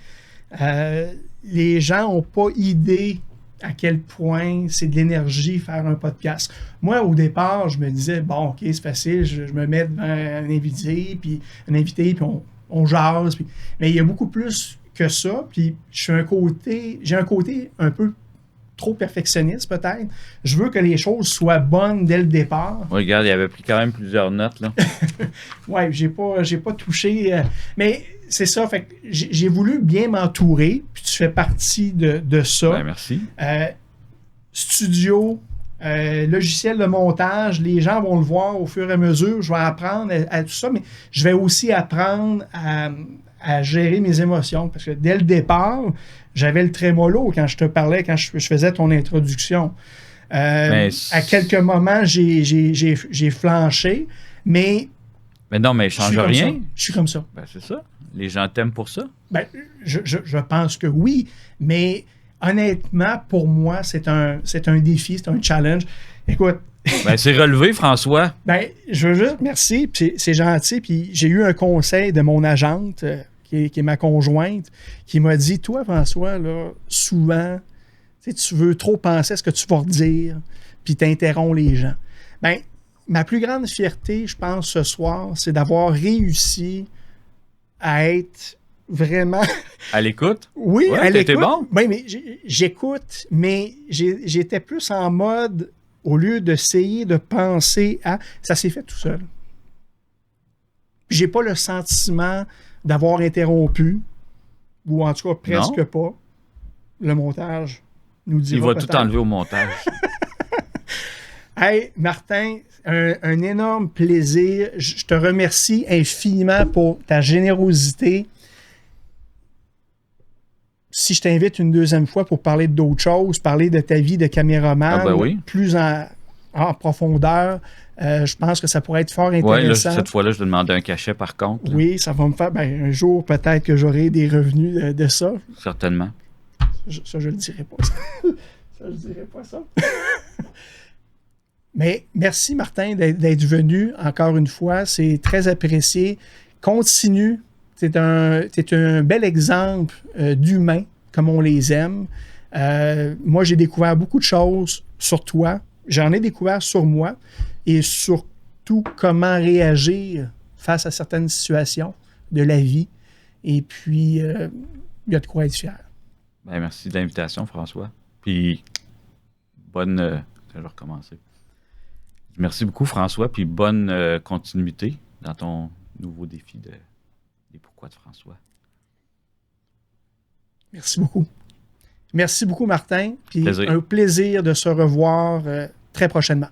Les gens n'ont pas idée à quel point c'est de l'énergie faire un podcast. Moi, au départ, je me disais, bon, OK, c'est facile, je me mets devant un invité, puis on jase. Mais il y a beaucoup plus que ça, puis j'ai un côté un peu trop perfectionniste, peut-être. Je veux que les choses soient bonnes dès le départ. Oui, regarde, il avait pris quand même plusieurs notes, là. Oui, j'ai pas touché... mais c'est ça, fait que j'ai voulu bien m'entourer, puis tu fais partie de ça. Ben, merci. Studio, logiciel de montage, les gens vont le voir au fur et à mesure. Je vais apprendre à tout ça, mais je vais aussi apprendre à gérer mes émotions, parce que dès le départ, j'avais le trémolo quand je te parlais, quand je faisais ton introduction. À quelques moments, j'ai flanché, mais... Mais non, mais change rien. Je suis comme ça. Ben, c'est ça. Les gens t'aiment pour ça. Ben, je pense que oui, mais honnêtement, pour moi, c'est un défi, c'est un challenge. Écoute... Ben, c'est relevé, François. Ben, je veux juste... Merci, puis c'est gentil. Puis j'ai eu un conseil de mon agente, qui est ma conjointe, qui m'a dit, toi, François, là, souvent, tu veux trop penser à ce que tu vas redire, puis t'interromps les gens. Ben, ma plus grande fierté, je pense, ce soir, c'est d'avoir réussi à être vraiment... À l'écoute? Oui, ouais, à l'écoute. T'étais bon? Oui, mais j'écoute, mais j'étais plus en mode, au lieu d'essayer de penser à... Ça s'est fait tout seul. J'ai pas le sentiment d'avoir interrompu, ou en tout cas presque pas. Le montage nous dira. Il va peut-être. tout enlever au montage. Hey, Martin, un énorme plaisir. Je te remercie infiniment pour ta générosité. Si je t'invite une deuxième fois pour parler d'autres choses, parler de ta vie de caméraman, plus en profondeur, je pense que ça pourrait être fort intéressant. Oui, cette fois-là, je te demandais un cachet par contre. Oui, ça va me faire... Ben, un jour, peut-être que j'aurai des revenus de ça. Certainement. Ça, je ne le dirai pas. Ça, je ne dirai pas ça. Mais merci, Martin, d'être venu encore une fois. C'est très apprécié. Continue. Tu es un bel exemple d'humain, comme on les aime. Moi, j'ai découvert beaucoup de choses sur toi. J'en ai découvert sur moi et surtout comment réagir face à certaines situations de la vie. Et puis, il y a de quoi être fier. Ben, merci de l'invitation, François. Puis, bonne... je vais recommencer. Merci beaucoup, François, puis bonne continuité dans ton nouveau défi des pourquoi de François. Merci beaucoup. Merci beaucoup, Martin. Puis plaisir. Un plaisir de se revoir très prochainement.